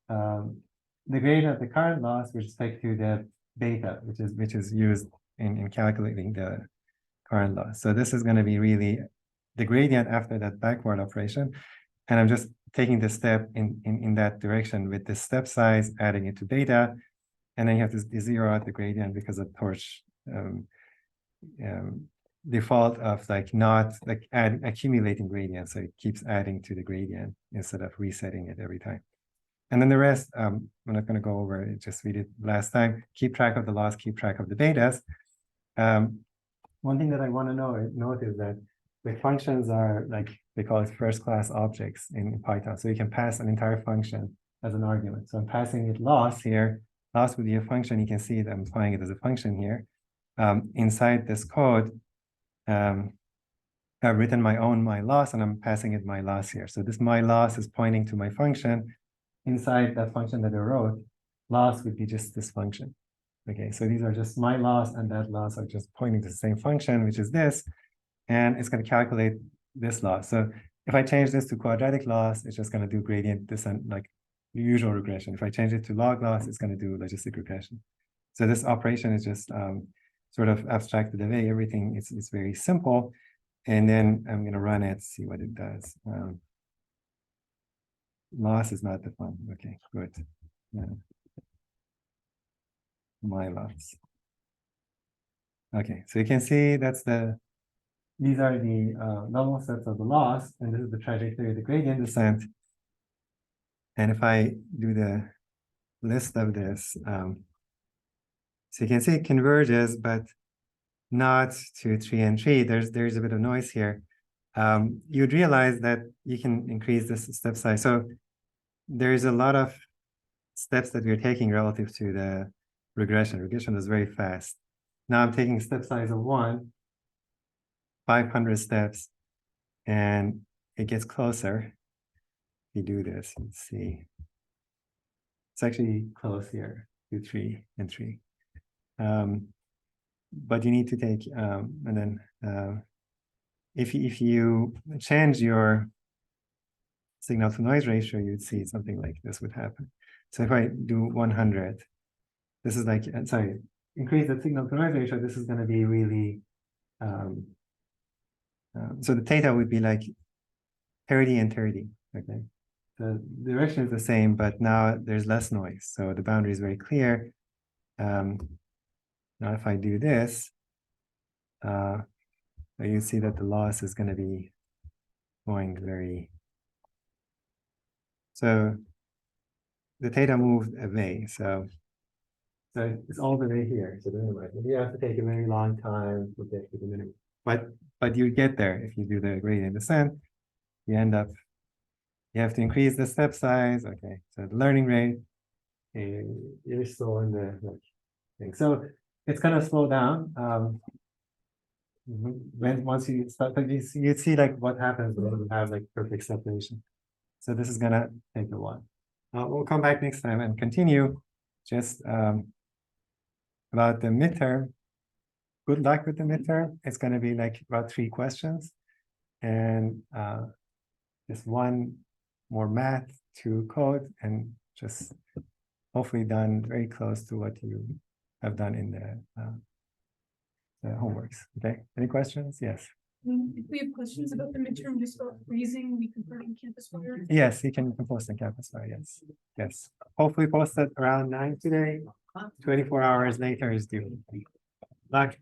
the gradient of the current loss with respect to the beta, which is used in calculating the current loss. So this is going to be really the gradient after that backward operation. And I'm just taking the step in that direction with the step size, adding it to beta. And then you have to zero out the gradient because of torch default of like not like accumulating gradient. So it keeps adding to the gradient instead of resetting it every time. And then the rest, I'm not going to go over it, just read it last time. Keep track of the loss, keep track of the betas. One thing that I want to note is that the functions are like, they call it first-class objects in Python. So you can pass an entire function as an argument. So I'm passing it loss here. Loss would be a function. You can see that I'm applying it as a function here. Inside this code, I've written my loss, and I'm passing it my loss here. So this my loss is pointing to my function. Inside that function that I wrote, loss would be just this function. Okay, so these are just my loss and that loss are just pointing to the same function, which is this, and it's going to calculate this loss. So if I change this to quadratic loss, it's just going to do gradient descent, like usual regression. If I change it to log loss, it's going to do logistic regression. So this operation is just sort of abstracted away. Everything is very simple. And then I'm going to run it, see what it does. Loss is not defined. Okay, good. My loss. Okay, so you can see these are the normal sets of the loss, and this is the trajectory of the gradient descent. And if I do the list of this, so you can see it converges, but not to 3 and 3. There's a bit of noise here. You'd realize that you can increase this step size. So there's a lot of steps that we're taking relative to the regression. Regression is very fast. Now I'm taking step size of 1, 500 steps, and it gets closer. If you do this, let's see. It's actually close here to 3 and 3. But you need to take, and then if you change your signal to noise ratio, you'd see something like this would happen. So if I do 100, this is like, sorry, increase the signal to noise ratio, this is going to be really, so the theta would be like 30 and 30, okay? The direction is the same, but now there's less noise. So the boundary is very clear. Now if I do this, you see that the loss is going to be going very, so the theta moved away. So it's all the way here. So you have to take a very long time to get to the minimum. But you get there if you do the gradient descent. You end up, you have to increase the step size. Okay, so the learning rate, you're still in the thing. So it's gonna slow down. Once you start, you see like what happens when you have like perfect separation. So this is gonna take a while. We'll come back next time and continue just about the midterm. Good luck with the midterm. It's going to be like about 3 questions and just 1 more math, 2 code, and just hopefully done very close to what you have done in the homeworks. Okay, any questions? Yes. If we have questions about the midterm, just about freezing, we can put it on campus fire. Yes, you can post on campus fire. Yes, yes. Hopefully posted around 9 today. 24 hours later is due. Luck.